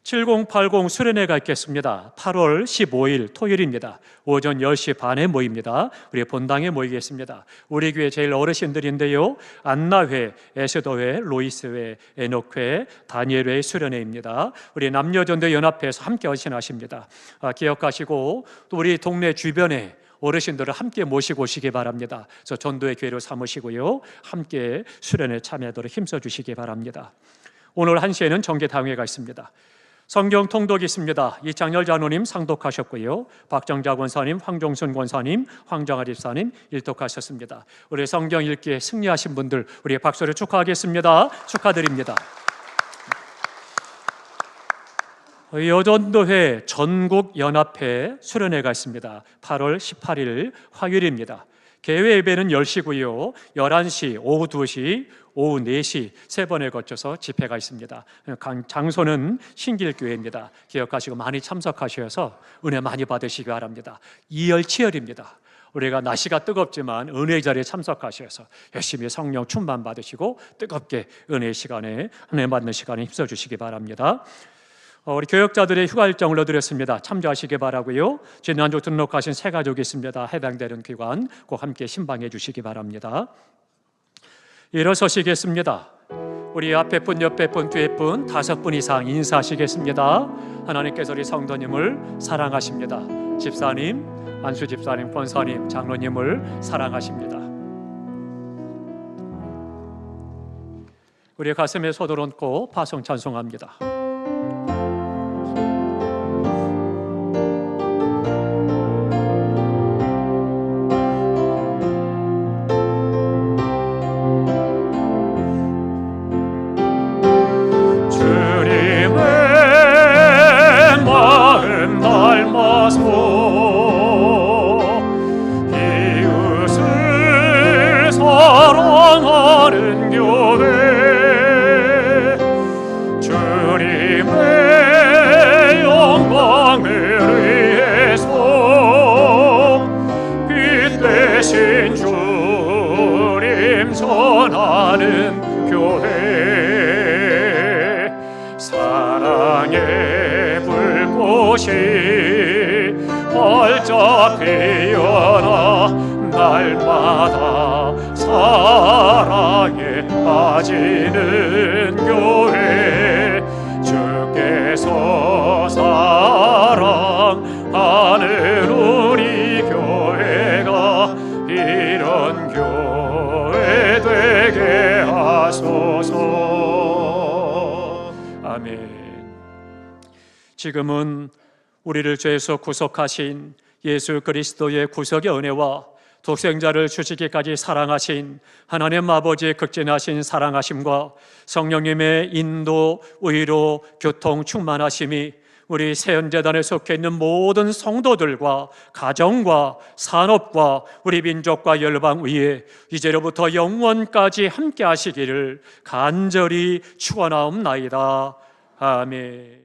7080 수련회가 있겠습니다. 8월 15일 토요일입니다. 오전 10시 반에 모입니다. 우리 본당에 모이겠습니다. 우리 교회 제일 어르신들인데요, 안나회, 에스더회, 로이스회, 에녹회, 다니엘회 수련회입니다. 우리 남녀전도 연합회에서 함께 헌신하십니다. 기억하시고 또 우리 동네 주변에 어르신들을 함께 모시고 오시기 바랍니다. 그래서 전도의 기회로 삼으시고요, 함께 수련회 참여하도록 힘써 주시기 바랍니다. 오늘 1시에는 정기당회가 있습니다. 성경 통독이 있습니다. 이창열 장로님 상독하셨고요. 박정자 권사님, 황종순 권사님, 황정아 집사님 일독하셨습니다. 우리 성경 읽기에 승리하신 분들 우리 박수로 축하하겠습니다. 축하드립니다. 여전도회 전국연합회 수련회가 있습니다. 8월 18일 화요일입니다. 개회 예배는 10시고요. 11시, 오후 2시, 오후 4시 세 번에 거쳐서 집회가 있습니다. 장소는 신길교회입니다. 기억하시고 많이 참석하셔서 은혜 많이 받으시기 바랍니다. 이열치열입니다. 우리가 날씨가 뜨겁지만 은혜의 자리에 참석하셔서 열심히 성령 충만 받으시고 뜨겁게 은혜의 시간에 은혜 받는 시간에 힘써 주시기 바랍니다. 우리 교역자들의 휴가 일정을 넣어드렸습니다. 참조하시기 바라고요. 지난주 등록하신 새 가족이 있습니다. 해당되는 기관 꼭 함께 신방해 주시기 바랍니다. 일어서시겠습니다. 우리 앞에 분, 옆에 분, 뒤에 분 5분 이상 인사하시겠습니다. 하나님께서 우리 성도님을 사랑하십니다. 집사님, 안수 집사님, 권사님, 장로님을 사랑하십니다. 우리 가슴에 손을 얹고 파송 찬송합니다. 이웃을 사랑하는 교회 주님의 영광을 위해서 빛 대신 주님 전하는 교회 사랑의 불꽃이 활짝 피어나 날마다 사랑에 빠지는 교회 주께서 사랑하는 우리 교회가 이런 교회 되게 하소서. 아멘. 지금은 우리를 죄에서 구속하신 예수 그리스도의 구속의 은혜와 독생자를 주시기까지 사랑하신 하나님 아버지의 극진하신 사랑하심과 성령님의 인도, 의로, 교통, 충만하심이 우리 세연재단에 속해 있는 모든 성도들과 가정과 산업과 우리 민족과 열방 위에 이제로부터 영원까지 함께 하시기를 간절히 축원하옵나이다. 아멘.